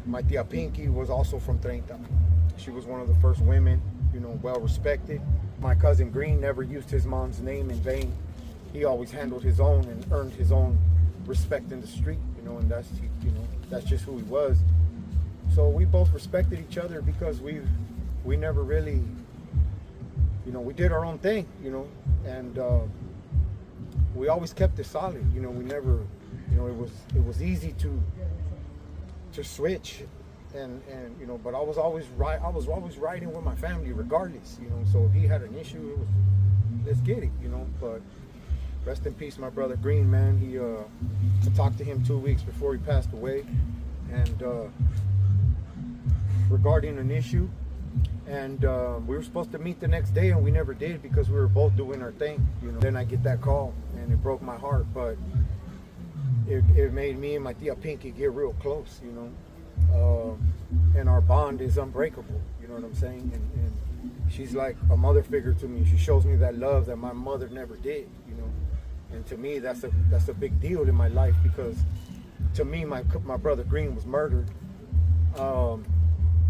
my tia Pinky was also from 30. She was one of the first women, you know, well respected. My cousin Green never used his mom's name in vain. He always handled his own and earned his own respect in the street, you know, and that's, you know, that's just who he was. So we both respected each other because we never really, you know, we did our own thing, you know, and we always kept it solid, you know. We never, you know, it was easy to switch, and you know, but I was always riding with my family regardless, you know. So if he had an issue, it was, let's get it, you know. But rest in peace, my brother Green, man. I talked to him 2 weeks before he passed away, and regarding an issue, and we were supposed to meet the next day, and we never did because we were both doing our thing, you know. Then I get that call, and it broke my heart, but it made me and my tia Pinky get real close, you know. And our bond is unbreakable, you know what I'm saying? And she's like a mother figure to me. She shows me that love that my mother never did, you know. And to me, that's a big deal in my life, because to me, my brother Green was murdered.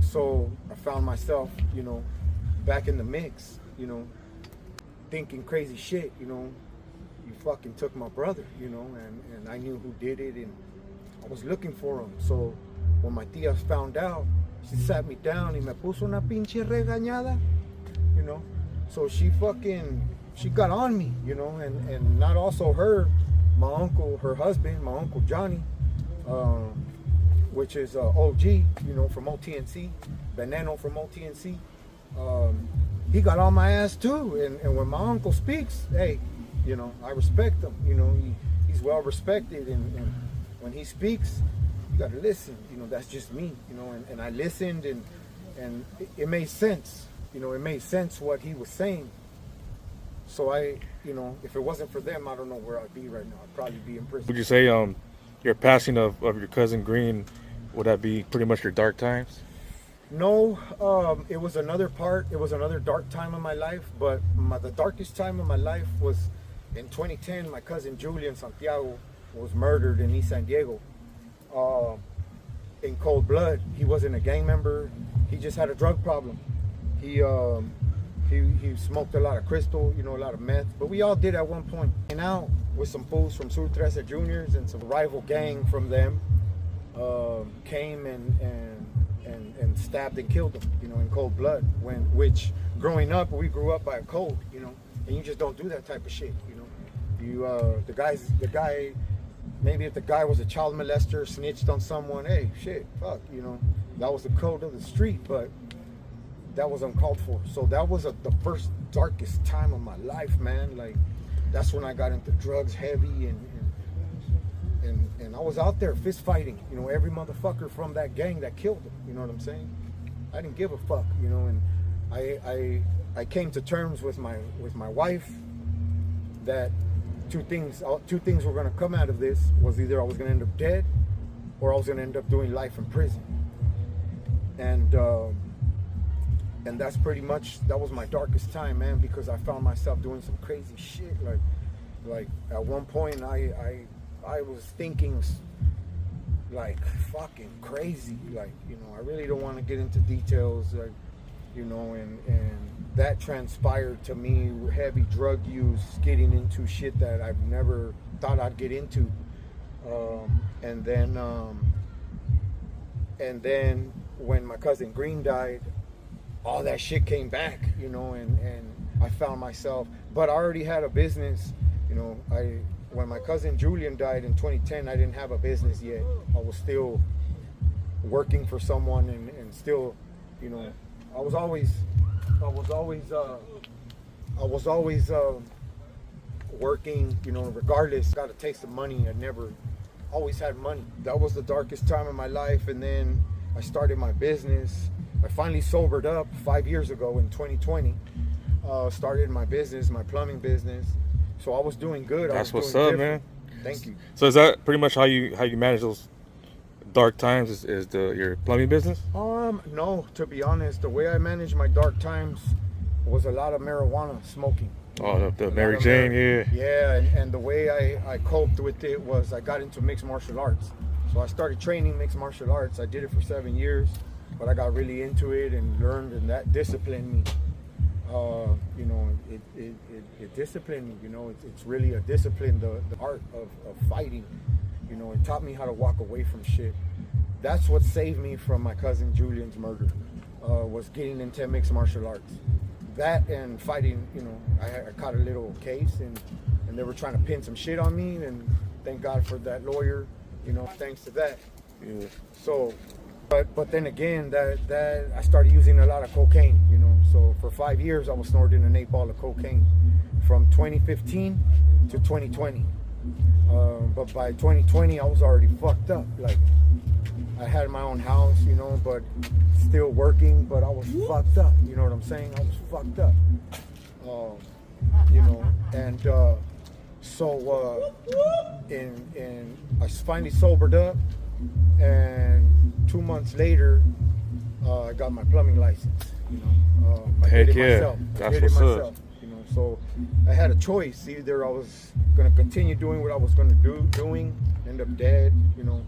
So I found myself, you know, back in the mix, you know, thinking crazy shit, you know. You fucking took my brother, you know, and I knew who did it, and I was looking for him. So when my tia found out, she sat me down y me puso una pinche regañada, you know. So she got on me, you know, and not also her, my uncle, her husband, my uncle Johnny, which is OG, you know, from OTNC, Veneno from OTNC. He got on my ass too, and when my uncle speaks, hey, you know, I respect him, you know, he's well respected, and when he speaks, you gotta listen, you know. That's just me, you know, and I listened, and it made sense, you know. It made sense what he was saying. So I, you know, if it wasn't for them, I don't know where I'd be right now. I'd probably be in prison. Would you say your passing of your cousin Green, would that be pretty much your dark times? No, it was another part. It was another dark time in my life, but the darkest time in my life was in 2010. My cousin Julian Santiago was murdered in East San Diego in cold blood. He wasn't a gang member. He just had a drug problem. He smoked a lot of crystal, you know, a lot of meth. But we all did at one point. And out with some fools from Sur 13 Juniors and some rival gang from them came and stabbed and killed him, you know, in cold blood. Which growing up, we grew up by a code, you know, and you just don't do that type of shit, you know. The guy, maybe if the guy was a child molester, snitched on someone, hey, shit, fuck, you know, that was the code of the street, but that was uncalled for. So that was the first darkest time of my life, man. Like, that's when I got into drugs heavy, and I was out there fist fighting, you know, every motherfucker from that gang that killed him, you know what I'm saying? I didn't give a fuck, you know, and I came to terms with my wife that two things were gonna come out of this. Was either I was gonna end up dead, or I was gonna end up doing life in prison. And that's pretty much, that was my darkest time, man, because I found myself doing some crazy shit. Like at one point I was thinking like fucking crazy, like, you know, I really don't want to get into details, like, you know, and that transpired to me, heavy drug use, getting into shit that I've never thought I'd get into, and then when my cousin Green died, all that shit came back, you know, and I found myself, but I already had a business, you know. When my cousin Julian died in 2010, I didn't have a business yet. I was still working for someone, and still, you know, I was always working, you know, regardless. Got a taste of money. I never always had money. That was the darkest time of my life. And then I started my business. I finally sobered up 5 years ago in 2020. Started my business, my plumbing business. So I was doing good. That's what's up, man. Thank you. So is that pretty much how you manage those dark times is your plumbing business? No, to be honest, the way I managed my dark times was a lot of marijuana smoking. Oh, the Mary Jane, yeah. Yeah, and the way I coped with it was I got into mixed martial arts. So I started training mixed martial arts. I did it for 7 years, but I got really into it and learned, and that disciplined me. You know, it disciplined me. You know, it's really a discipline, the art of fighting. You know, it taught me how to walk away from shit. That's what saved me from my cousin Julian's murder, was getting into mixed martial arts. That and fighting, you know, I caught a little case and they were trying to pin some shit on me, and thank God for that lawyer, you know, thanks to that. Yeah. So, but then again, that I started using a lot of cocaine, you know. So for 5 years I was snorting an 8 ball of cocaine from 2015 to 2020. But by 2020 I was already fucked up. Like, I had my own house, you know, but still working, but I was fucked up. You know what I'm saying? I was fucked up. You know, and so I finally sobered up, and 2 months later, I got my plumbing license. You know, I Heck did it yeah, myself. that's what's up. You know, so I had a choice. Either I was gonna continue doing what I was gonna doing, end up dead, you know,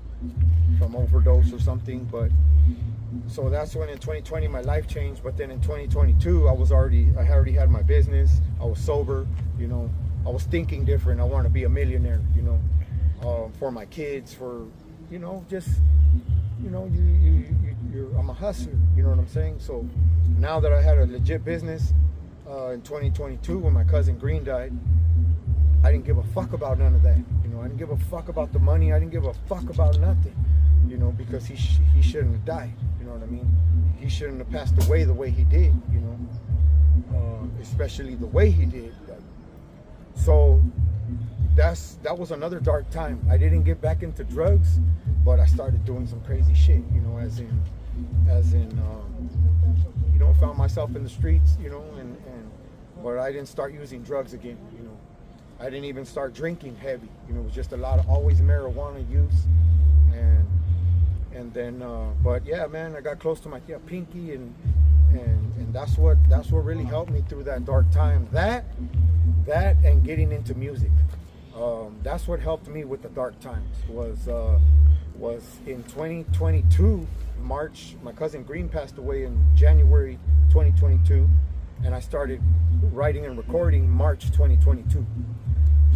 from overdose or something. But so that's when in 2020 my life changed. But then in 2022 I already had my business. I was sober, you know. I was thinking different. I want to be a millionaire, you know, for my kids, for, you know, just, you know, I'm a hustler, you know what I'm saying? So now that I had a legit business in 2022 when my cousin Green died, I didn't give a fuck about none of that. You know, I didn't give a fuck about the money. I didn't give a fuck about nothing, you know, because he shouldn't have died. You know what I mean? He shouldn't have passed away the way he did, you know, especially the way he did. So that was another dark time. I didn't get back into drugs, but I started doing some crazy shit, you know, as in, you know, found myself in the streets, you know, but I didn't start using drugs again, you know. I didn't even start drinking heavy, you know. It was just a lot of always marijuana use, and then, but yeah, man, I got close to my pinky, and that's what really helped me through that dark time. That and getting into music, that's what helped me with the dark times. Was in 2022 March. My cousin Green passed away in January 2022, and I started writing and recording March 2022.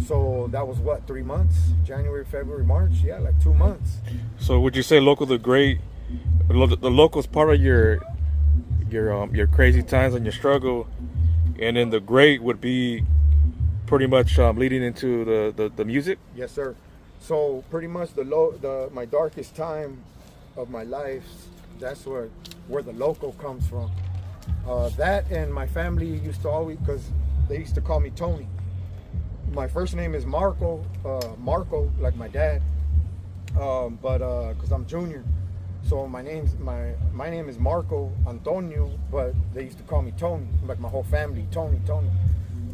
So that was what, 3 months? January, February, March? Yeah, like 2 months. So would you say Loco the Great, the Loco's part of your crazy times and your struggle, and then the Great would be pretty much leading into the music? Yes, sir. So pretty much my darkest time of my life, that's where the Loco comes from. That and my family used to always, because they used to call me Tony. My first name is Marco, like my dad, but because I'm Junior, so my name is Marco Antonio, but they used to call me Tony, like my whole family, Tony.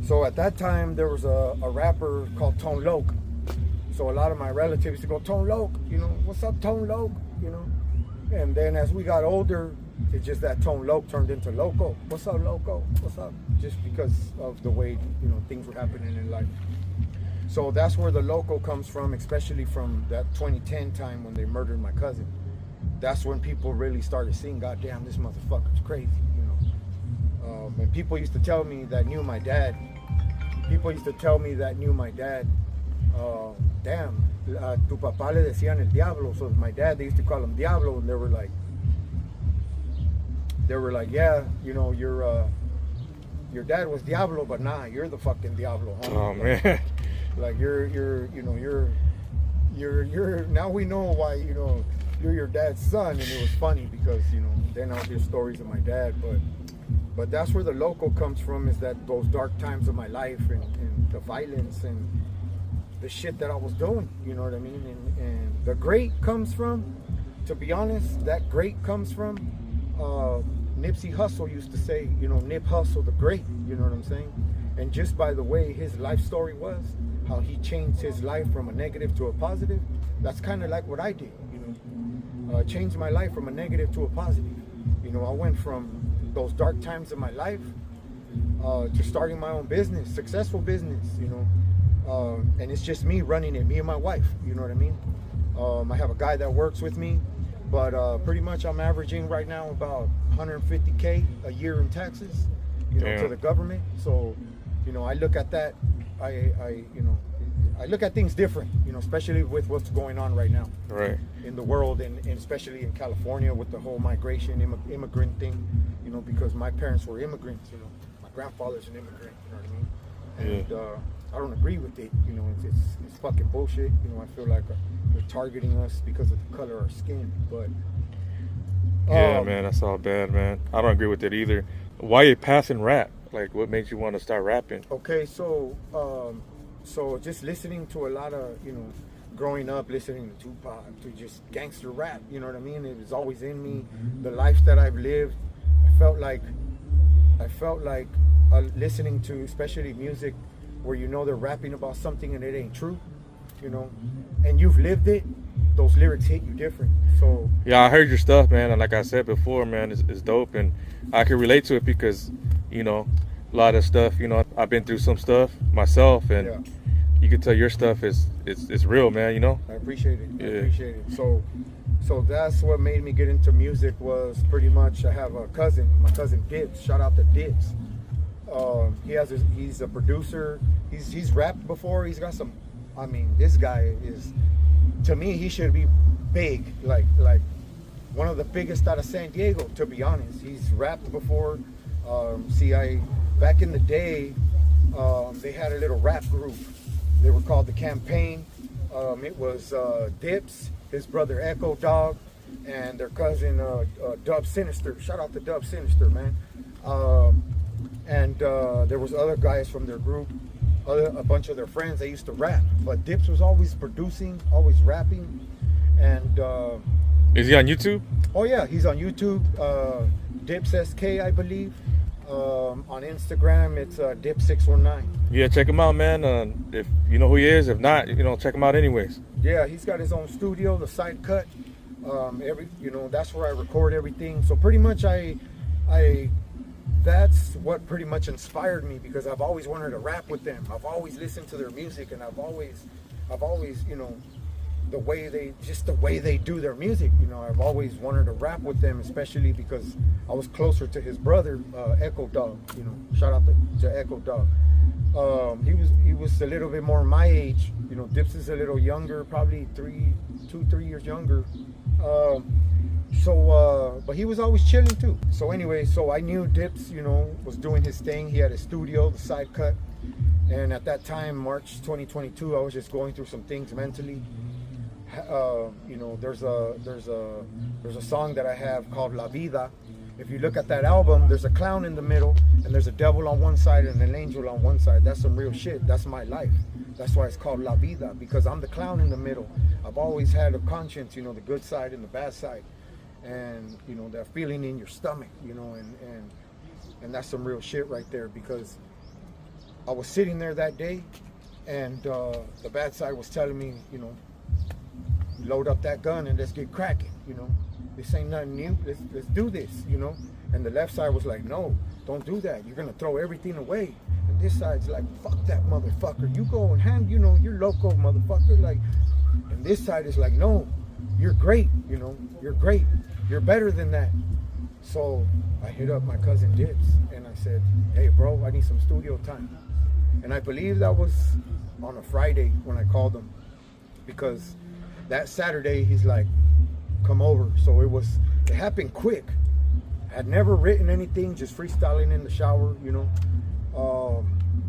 So at that time there was a rapper called Tone Loke. So a lot of my relatives used to go, Tone Loke, you know, what's up, Tone Loke, you know. And then as we got older, it's just that Tone Loke turned into Loco. What's up, Loco? What's up? Just because of the way, you know, things were happening in life. So that's where the Loco comes from, especially from that 2010 time when they murdered my cousin. That's when people really started seeing, God damn, this motherfucker's crazy, you know. And people used to tell me that knew my dad. Damn, tu papá le decían el diablo. So my dad, they used to call him Diablo, and they were like, yeah, you know, your dad was Diablo, but nah, you're the fucking Diablo. Huh? Oh man. Like you're now we know why, you know, you're your dad's son. And it was funny because, you know, then I'll hear stories of my dad, but that's where the Loco comes from, is that those dark times of my life and the violence and the shit that I was doing, you know what I mean? And the great comes from, to be honest, that great comes from Nipsey Hussle used to say, you know, Nip Hussle the Great, you know what I'm saying? And just by the way his life story was, how he changed his life from a negative to a positive, that's kind of like what I did, you know. changed my life from a negative to a positive. You know, I went from those dark times of my life to starting my own business, successful business, you know, and it's just me running it, me and my wife, you know what I mean? I have a guy that works with me, but pretty much I'm averaging right now about $150K a year in taxes, you know, to the government. So, you know, I look at that, I look at things different, you know, especially with what's going on right now, in the world, and especially in California with the whole migration, immigrant thing, you know, because my parents were immigrants, you know, my grandfather's an immigrant, you know what I mean? And I don't agree with it, you know, it's fucking bullshit, you know. I feel like they're targeting us because of the color of our skin, but yeah, man, that's all bad, man. I don't agree with it either. Why you passing rap? Like, what makes you want to start rapping? Okay, so just listening to a lot of, you know, growing up listening to Tupac, to just gangster rap, you know what I mean? It was always in me. The life that I've lived, I felt like listening to, especially music where, you know, they're rapping about something and it ain't true, you know, and you've lived it, those lyrics hit you different. So yeah, I heard your stuff, man, and like I said before, man, it's dope, and I can relate to it because, you know, a lot of stuff, you know, I've been through some stuff myself, and you can tell your stuff is real, man, you know. I appreciate it. I appreciate it. So that's what made me get into music, was pretty much I have a cousin, my cousin Dibs. Shout out to Dibs. He's a producer. He's rapped before. He's got some. I mean, this guy is, to me, he should be big, like one of the biggest out of San Diego. To be honest, he's rapped before. Back in the day, they had a little rap group. They were called The Campaign. It was Dips, his brother Echo Dog, and their cousin Dub Sinister. Shout out to Dub Sinister, man. And there was other guys from their group, a bunch of their friends. They used to rap, but Dips was always producing, always rapping. And is he on YouTube? Oh yeah, he's on YouTube. Dips SK, I believe. On Instagram, it's Dip619. Yeah, check him out, man. If you know who he is, if not, you know, check him out anyways. Yeah, he's got his own studio, the Side Cut. That's where I record everything. So pretty much, that's what pretty much inspired me, because I've always wanted to rap with them. I've always listened to their music, and I've always, you know, the way they do their music, you know, I've always wanted to rap with them, especially because I was closer to his brother, Echo Dog, you know. Shout out to Echo Dog. He was a little bit more my age, you know. Dips is a little younger, probably 3 years younger. But he was always chilling too. So anyway, so I knew Dips, you know, was doing his thing. He had a studio, the Side Cut, and at that time, March 2022, I was just going through some things mentally. You know, there's a song that I have called La Vida. If you look at that album, there's a clown in the middle, and there's a devil on one side and an angel on one side. That's some real shit. That's my life. That's why it's called La Vida, because I'm the clown in the middle. I've always had a conscience, you know, the good side and the bad side, and you know, that feeling in your stomach, you know, and that's some real shit right there, because I was sitting there that day, and the bad side was telling me, you know, load up that gun and let's get cracking, you know. This ain't nothing new. Let's do this, you know. And the left side was like, no, don't do that. You're gonna throw everything away. And this side's like, fuck that motherfucker. You go and hand, you know, you're Loco, motherfucker. Like, and this side is like, no, you're great, you know. You're great. You're better than that. So I hit up my cousin Dibs and I said, hey bro, I need some studio time. And I believe that was on a Friday when I called him, because that Saturday he's like, come over. So it happened quick. I had never written anything, just freestyling in the shower, you know.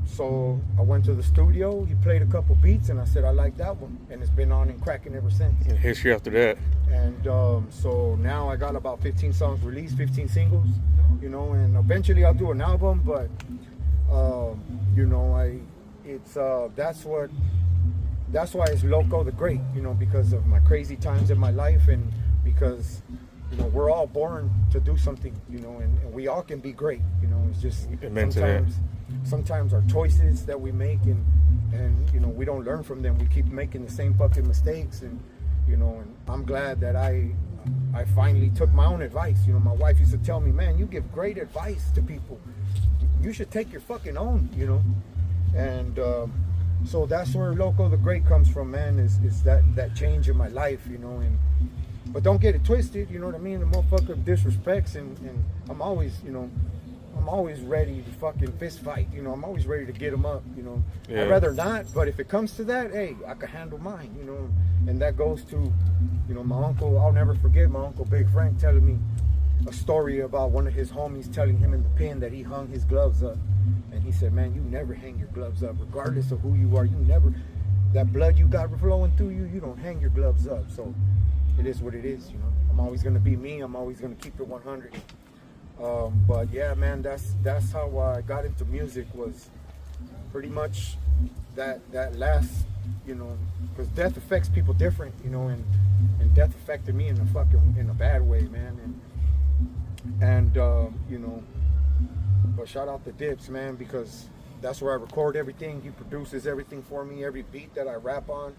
So I went to the studio, he played a couple beats, and I said, I like that one. And it's been on and cracking ever since. And history after that. And so now I got about 15 songs released, 15 singles, you know, and eventually I'll do an album, but you know, that's why it's Loco the Great, you know, because of my crazy times in my life, and because, you know, we're all born to do something, you know, and we all can be great, you know. It's just sometimes our choices that we make, and you know, we don't learn from them. We keep making the same fucking mistakes, and you know, and I'm glad that I finally took my own advice. You know, my wife used to tell me, man, you give great advice to people. You should take your fucking own, you know. And so that's where Loco the Great comes from, man, is that change in my life, you know. And but don't get it twisted, you know what I mean? The motherfucker disrespects, and I'm always, you know, I'm always ready to fucking fist fight, you know. I'm always ready to get him up, you know. Yeah. I'd rather not, but if it comes to that, hey, I can handle mine, you know. And that goes to, you know, my uncle. I'll never forget my uncle Big Frank telling me a story about one of his homies telling him in the pen that he hung his gloves up. And he said, man, you never hang your gloves up, regardless of who you are. You never, that blood you got flowing through you, you don't hang your gloves up. So it is what it is, you know. I'm always going to be me. I'm always going to keep it 100. But yeah, man, that's how I got into music, was pretty much that last, you know, because death affects people different, you know, and death affected me in a bad way, man. And you know, but shout out to Dips, man, because that's where I record everything. He produces everything for me. Every beat that I rap on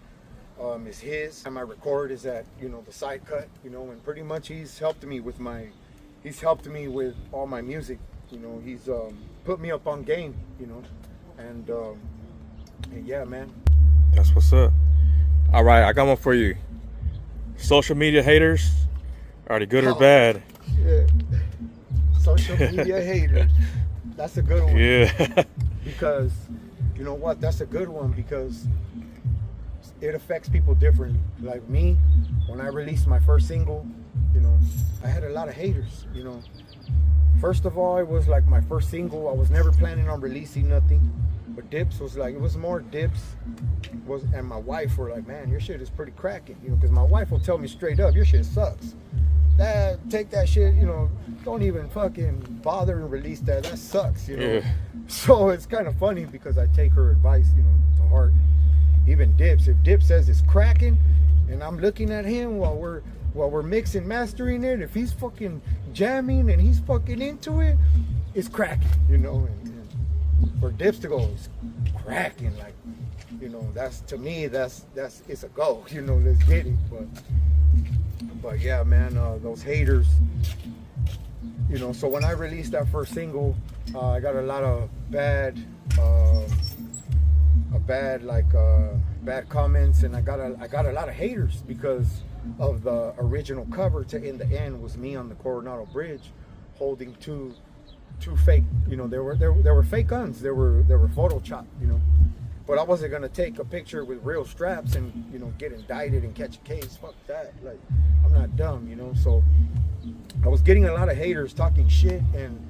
is his. And my record is at, you know, the side cut, you know, and pretty much he's helped me with all my music, you know. He's put me up on game, you know, and yeah, man. That's what's up. All right, I got one for you. Social media haters, are they good or bad? Shit. Social media haters. That's a good one. Yeah. Because, you know what? That's a good one because it affects people differently. Like me, when I released my first single, you know, I had a lot of haters, you know. First of all, it was like my first single. I was never planning on releasing nothing. But Dips was like, it was more Dips and my wife were like, man, your shit is pretty cracking, you know, because my wife will tell me straight up, your shit sucks. Take that shit, you know, don't even fucking bother and release that. That sucks, you know. Yeah. So it's kind of funny because I take her advice, you know, to heart. Even Dips, if Dips says it's cracking, and I'm looking at him while we're mixing, mastering it, if he's fucking jamming and he's fucking into it, it's cracking, you know. And for Dips to go, it's cracking, like, you know, that's, to me, that's it's a go, you know, let's get it. But yeah, man, those haters, you know. So when I released that first single, I got a lot of bad comments, and I got a lot of haters because of the original cover. To In the End was me on the Coronado Bridge holding two fake, you know, there were fake guns, they were photoshopped, you know. But I wasn't gonna take a picture with real straps and, you know, get indicted and catch a case. Fuck that. Like, I'm not dumb, you know. So I was getting a lot of haters talking shit, and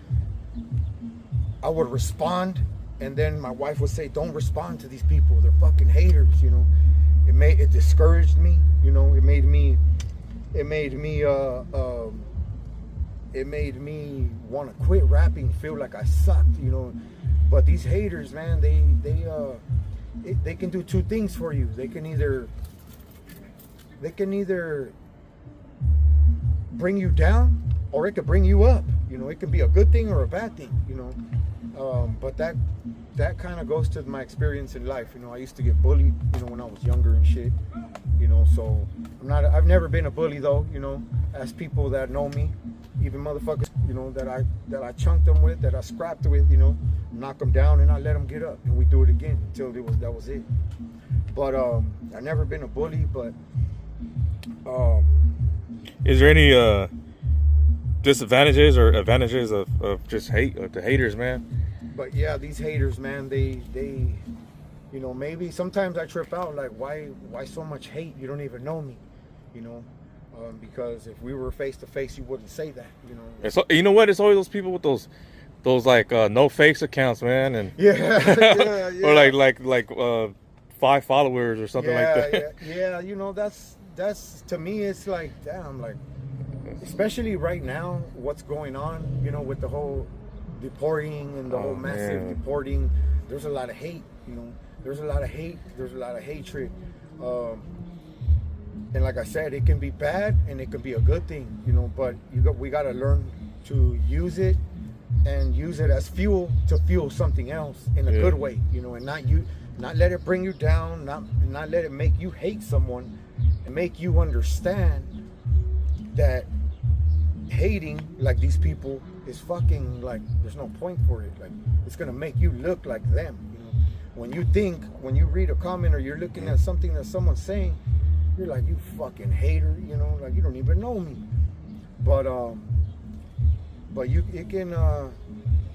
I would respond, and then my wife would say, don't respond to these people, they're fucking haters, you know. It discouraged me, you know. It made me want to quit rapping, feel like I sucked, you know. But these haters, man, they can do two things for you. They can either bring you down, or it could bring you up. You know, it can be a good thing or a bad thing, you know. But that kind of goes to my experience in life. You know, I used to get bullied, you know, when I was younger and shit. You know, so I've never been a bully though, you know. As people that know me, even motherfuckers, you know, that I chunked them with, that I scrapped with, you know, knock them down and I let them get up, and we do it again until that was it. But I've never been a bully. But is there any disadvantages or advantages of just hate, of the haters, man? But yeah, these haters, man, they you know, maybe sometimes I trip out, like, why so much hate? You don't even know me, you know. Because if we were face to face, you wouldn't say that, you know. So, you know what? It's always those people with those like no fakes accounts, man, and yeah. or like 5 followers or something like that. Yeah, you know, that's to me, it's like, damn, like, especially right now, what's going on, you know, with the whole deporting and the whole massive deporting. There's a lot of hate, you know. There's a lot of hate. There's a lot of hatred. And like I said, it can be bad and it can be a good thing, you know. But we got to learn to use it, and use it as fuel to fuel something else in a good way, you know, and not let it bring you down, not let it make you hate someone, and make you understand that hating like these people is fucking like there's no point for it. Like it's gonna make you look like them. You know, when you read a comment or you're looking at something that someone's saying, you're like, you fucking hater. You know, like you don't even know me. But it can,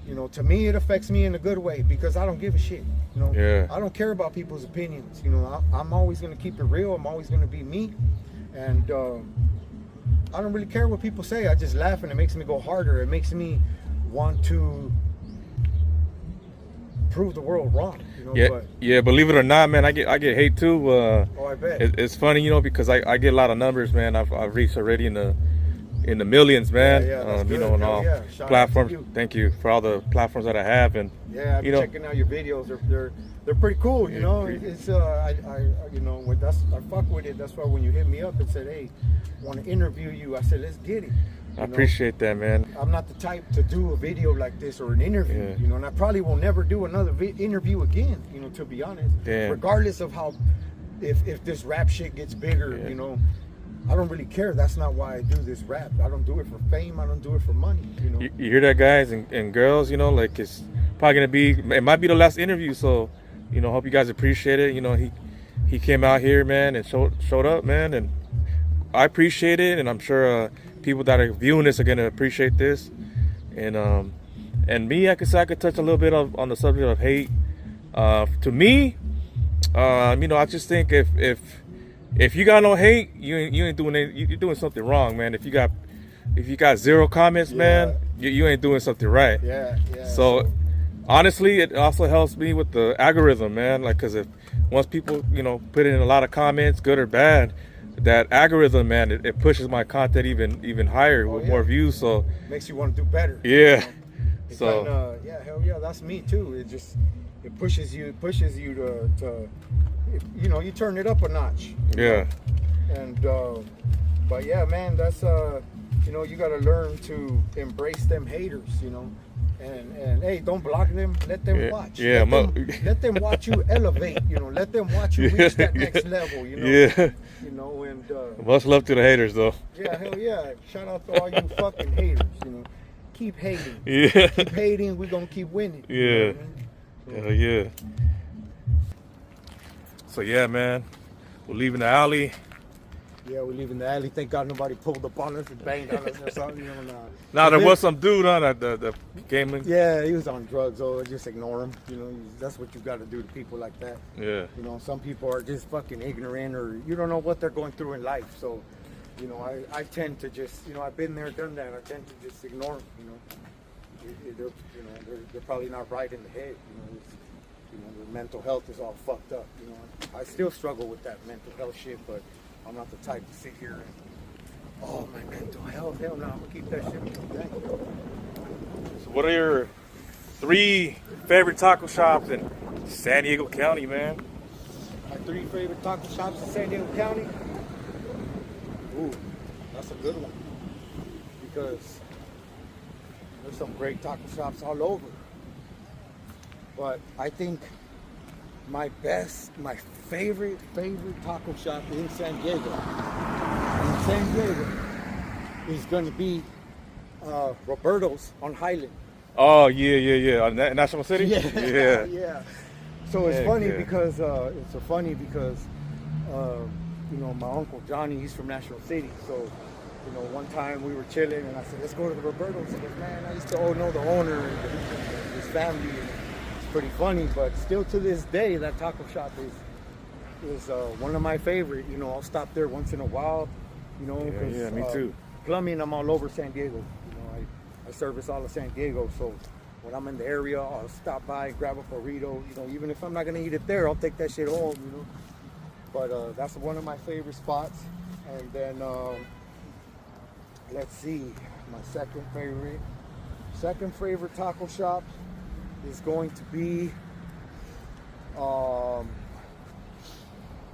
you know, to me it affects me in a good way because I don't give a shit. You know, I don't care about people's opinions. You know, I'm always gonna keep it real. I'm always gonna be me, and I don't really care what people say. I just laugh, and it makes me go harder. It makes me want to prove the world wrong. You know, yeah. Believe it or not, man, I get hate too. I bet. It's funny, you know, because I get a lot of numbers, man. I've reached already in the millions, man. You know, on all platforms. Thank you for all the platforms that I have, and I've been checking out your videos. They're pretty cool. You know, it's I you know, I fuck with it. That's why when you hit me up and said, hey, I want to interview you, I said, let's get it. I appreciate that, man. I'm not the type to do a video like this or an interview, you know, and I probably will never do another interview again, you know, to be honest. Regardless of how, if this rap shit gets bigger, you know, I don't really care. That's not why I do this rap. I don't do it for fame. I don't do it for money, you know. You hear that, guys and girls, you know, like it's probably going to be, it might be the last interview, so, you know, hope you guys appreciate it. You know, he came out here, man, and showed up, man, and I appreciate it, and I'm sure people that are viewing this are gonna appreciate this. And me, I could touch a little bit on the subject of hate. To me, you know, I just think if you got no hate, you ain't doing it. You're doing something wrong, man. If you got 0 comments, man, you ain't doing something right. So honestly, it also helps me with the algorithm, man. Like, cause if once people, you know, put in a lot of comments, good or bad, that algorithm, man, it pushes my content even higher with more views. So makes you want to do better. Yeah. You know? So hell yeah, that's me too. It pushes you to you know, you turn it up a notch. Yeah. And but yeah, man, that's you know, you got to learn to embrace them haters, you know. And hey, don't block them. Let them watch. Let them watch you elevate. You know, let them watch you reach that next level. You know. You know, and much love to the haters, though. Hell yeah! Shout out to all you fucking haters. You know, keep hating. Keep hating. We're gonna keep winning. You know what I mean? Hell yeah. So yeah, man, we're leaving the alley. Yeah, we're leaving the alley. Thank God nobody pulled up on us and banged on us or something. You know, nah, there was some dude on the gaming. Yeah, he was on drugs. So just ignore him. You know, that's what you got to do to people like that. Yeah. You know, some people are just fucking ignorant, or you don't know what they're going through in life. So, you know, I tend to just, you know, I've been there, done that. I tend to just ignore them. You know, they're probably not right in the head. You know, their mental health is all fucked up. You know, I still struggle with that mental health shit, but I'm not the type to sit here and, oh, my mental health, hell no, I'm gonna keep that shit with me. So what are your 3 favorite taco shops in San Diego County, man? My 3 favorite taco shops in San Diego County? Ooh, that's a good one. Because there's some great taco shops all over. But I think my favorite taco shop in San Diego is going to be Roberto's on Highland. Oh yeah, on National City. Yeah. So it's funny because you know, my uncle Johnny, he's from National City. So, you know, one time we were chilling and I said, let's go to the Roberto's. He goes, man, I used to know the owner and his family. And it's pretty funny, but still to this day, that taco shop is one of my favorite. You know, I'll stop there once in a while. You know, yeah, me too. Plumbing, I'm all over San Diego. You know, I service all of San Diego, so when I'm in the area, I'll stop by and grab a burrito. You know, even if I'm not gonna eat it there, I'll take that shit home. You know, but that's one of my favorite spots. And then let's see, my second favorite taco shop is going to be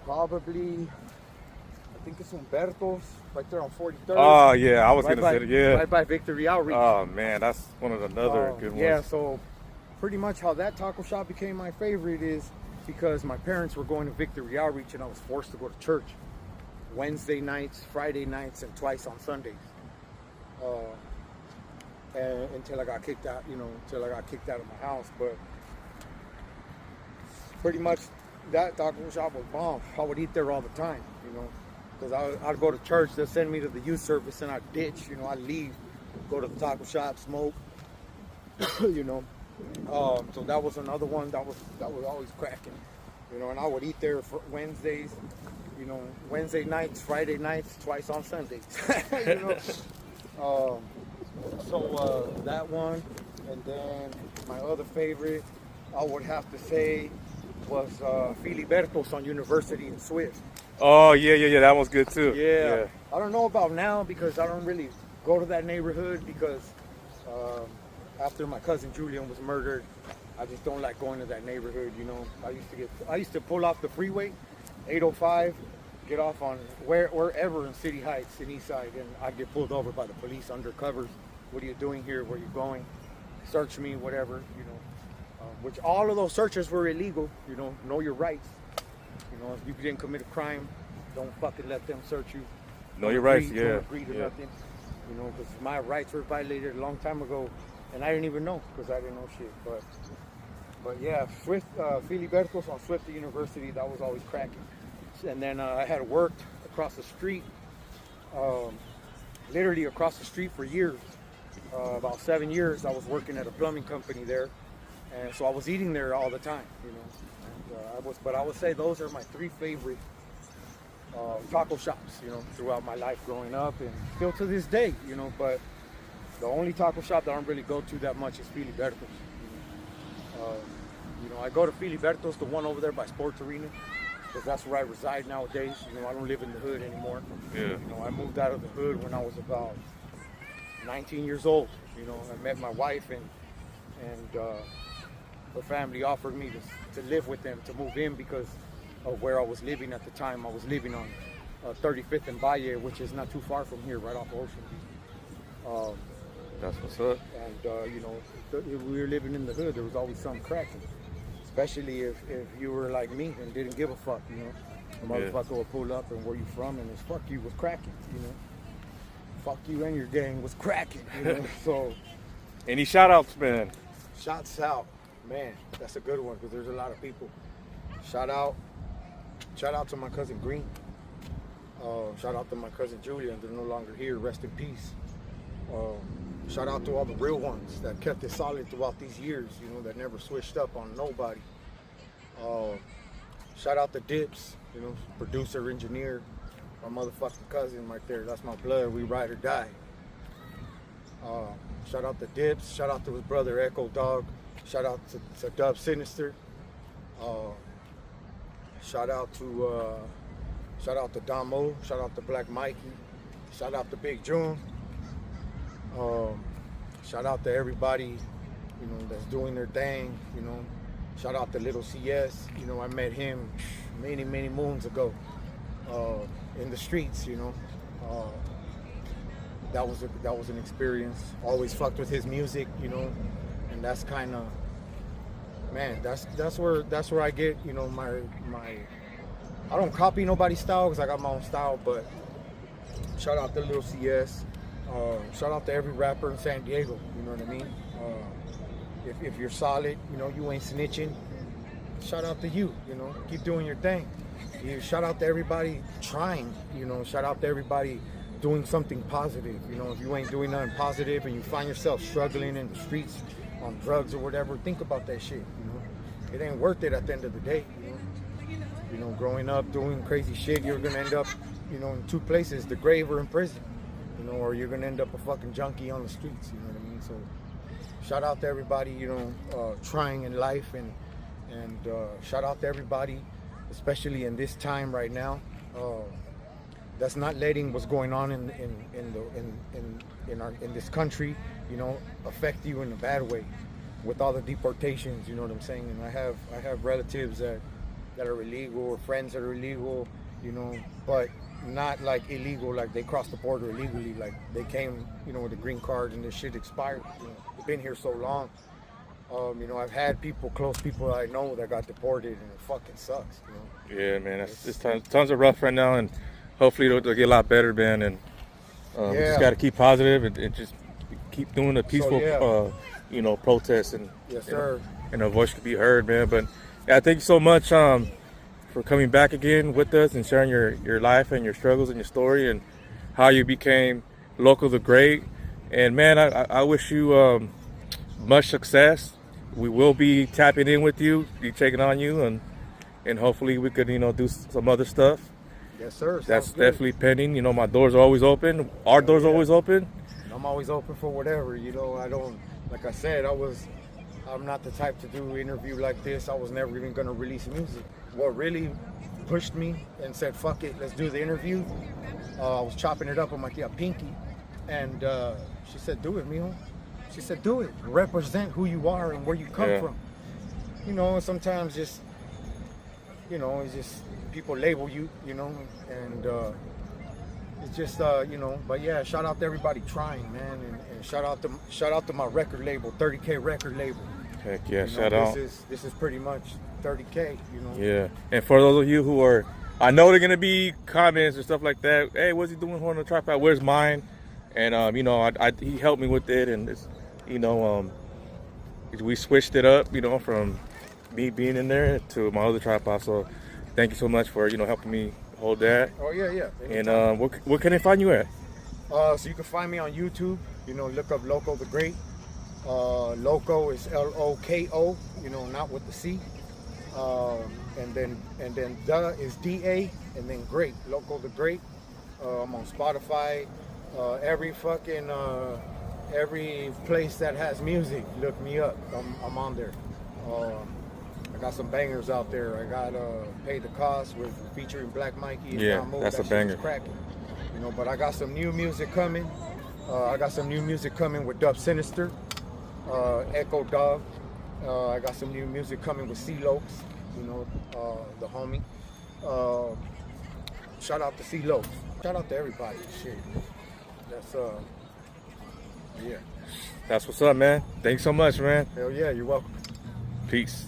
probably, I think it's Humberto's, right there on 43rd. Oh yeah, I was gonna say that. Right by Victory Outreach. Oh man, that's one of another good ones. Yeah, so pretty much how that taco shop became my favorite is because my parents were going to Victory Outreach and I was forced to go to church. Wednesday nights, Friday nights, and twice on Sundays. And until I got kicked out, until I got kicked out of my house. But pretty much that taco shop was bomb. I would eat there all the time, because I'd go to church. They'd send me to the youth service, and I'd ditch. I'd leave, go to the taco shop, smoke. So that was another one that was always cracking. And I would eat there for Wednesdays, Wednesday nights, Friday nights, twice on Sundays. So that one, and then my other favorite, I would have to say, was Filiberto's on University in Swift. Oh yeah, that one's good too. Yeah. I don't know about now because I don't really go to that neighborhood because after my cousin Julian was murdered, I just don't like going to that neighborhood. I used to pull off the freeway, 805. Get off on wherever in City Heights in Eastside, and I get pulled over by the police undercovers. What are you doing here? Where are you going? Search me, whatever, which all of those searches were illegal. Know your rights. If you didn't commit a crime, don't fucking let them search you. Know your rights, yeah. Don't agree to nothing. Because my rights were violated a long time ago, and I didn't even know because I didn't know shit. But yeah, Swift, Filiberto's on Swift University, that was always cracking. And then I had worked across the street, literally across the street for years. About 7 years, I was working at a plumbing company there, and so I was eating there all the time, And, but I would say those are my three favorite taco shops, throughout my life growing up, and still to this day, But the only taco shop that I don't really go to that much is Filiberto's. I go to Filiberto's, the one over there by Sports Arena, because that's where I reside nowadays. I don't live in the hood anymore. Yeah. I moved out of the hood when I was about 19 years old. I met my wife, and her family offered me to live with them, to move in because of where I was living at the time. I was living on 35th and Valle, which is not too far from here, right off Ocean Beach. That's what's up. And if we were living in the hood, there was always something cracking. Especially if you were like me and didn't give a fuck, The motherfucker would pull up and where you from, and his fuck you was cracking, Fuck you and your gang was cracking, So, any shout outs, man? Shouts out, man. That's a good one because there's a lot of people. Shout out to my cousin Green. Shout out to my cousin Julian. They're no longer here. Rest in peace. Shout out to all the real ones that kept it solid throughout these years, that never switched up on nobody. Shout out to Dips, producer, engineer, my motherfucking cousin right there. That's my blood. We ride or die. Shout out to Dips. Shout out to his brother Echo Dog. Shout out to Dub Sinister. Shout out to Damo. Shout out to Black Mikey. Shout out to Big June. Shout out to everybody, that's doing their thing, Shout out to Little CS. I met him many, many moons ago in the streets, That was an experience. Always fucked with his music, and that's kind of, man, that's where I get, my I don't copy nobody's style because I got my own style, but shout out to Little CS. Shout out to every rapper in San Diego, you know what I mean? If you're solid, you ain't snitching, shout out to you, keep doing your thing. Shout out to everybody trying, shout out to everybody doing something positive. If you ain't doing nothing positive and you find yourself struggling in the streets on drugs or whatever, think about that shit, It ain't worth it at the end of the day, growing up doing crazy shit, you're gonna end up, in two places, the grave or in prison. Or you're gonna end up a fucking junkie on the streets, you know what I mean? So shout out to everybody, trying in life, and shout out to everybody, especially in this time right now, that's not letting what's going on in this country, affect you in a bad way, with all the deportations, you know what I'm saying? And I have relatives that are illegal, or friends that are illegal, but not like illegal, like they crossed the border illegally, like they came, with a green card and this shit expired. They've been here so long. I've had close people that I know that got deported, and it fucking sucks. Yeah, man, it's times are rough right now, and hopefully they'll get a lot better, man. And we just got to keep positive and just keep doing the peaceful, protests and yes, sir. And our voice could be heard, man. But yeah, thank you so much for coming back again with us and sharing your life and your struggles and your story and how you became Loco the Great. And man, I wish you much success. We will be tapping in with you, be checking on you, and hopefully we could, do some other stuff. Yes, sir. That's definitely pending. My doors are always open. Our doors are always open. I'm always open for whatever. I don't, like I said, I'm not the type to do an interview like this. I was never even going to release music. What really pushed me and said, fuck it, let's do the interview. I was chopping it up with my tia Pinky, and she said, do it, mijo. She said, do it. Represent who you are and where you come from. Sometimes just, it's just people label you, and it's just, but yeah, shout out to everybody trying, man, and shout out to my record label, 30K record label. Heck yeah, shout out. This is pretty much 30K, Yeah, and for those of you who are, I know they're gonna be comments and stuff like that. Hey, what's he doing on the tripod? Where's mine? And he helped me with it, and it's, we switched it up, from me being in there to my other tripod. So thank you so much for helping me hold that. Oh yeah. And where can I find you at? So you can find me on YouTube. Look up Loco the Great. Loco is Loko, not with the C. And then the is DA, and then Great, Loco the Great. I'm on Spotify. Every place that has music, look me up. I'm on there. I got some bangers out there. I got Pay the Cost with featuring Black Mikey. Yeah, that's a banger. Cracking. But I got some new music coming. With Dub Sinister, Echo Dog. I got some new music coming with C-Lokes, the homie. Shout out to C-Lokes. Shout out to everybody. Shit. That's yeah. That's what's up, man. Thanks so much, man. Hell yeah, you're welcome. Peace.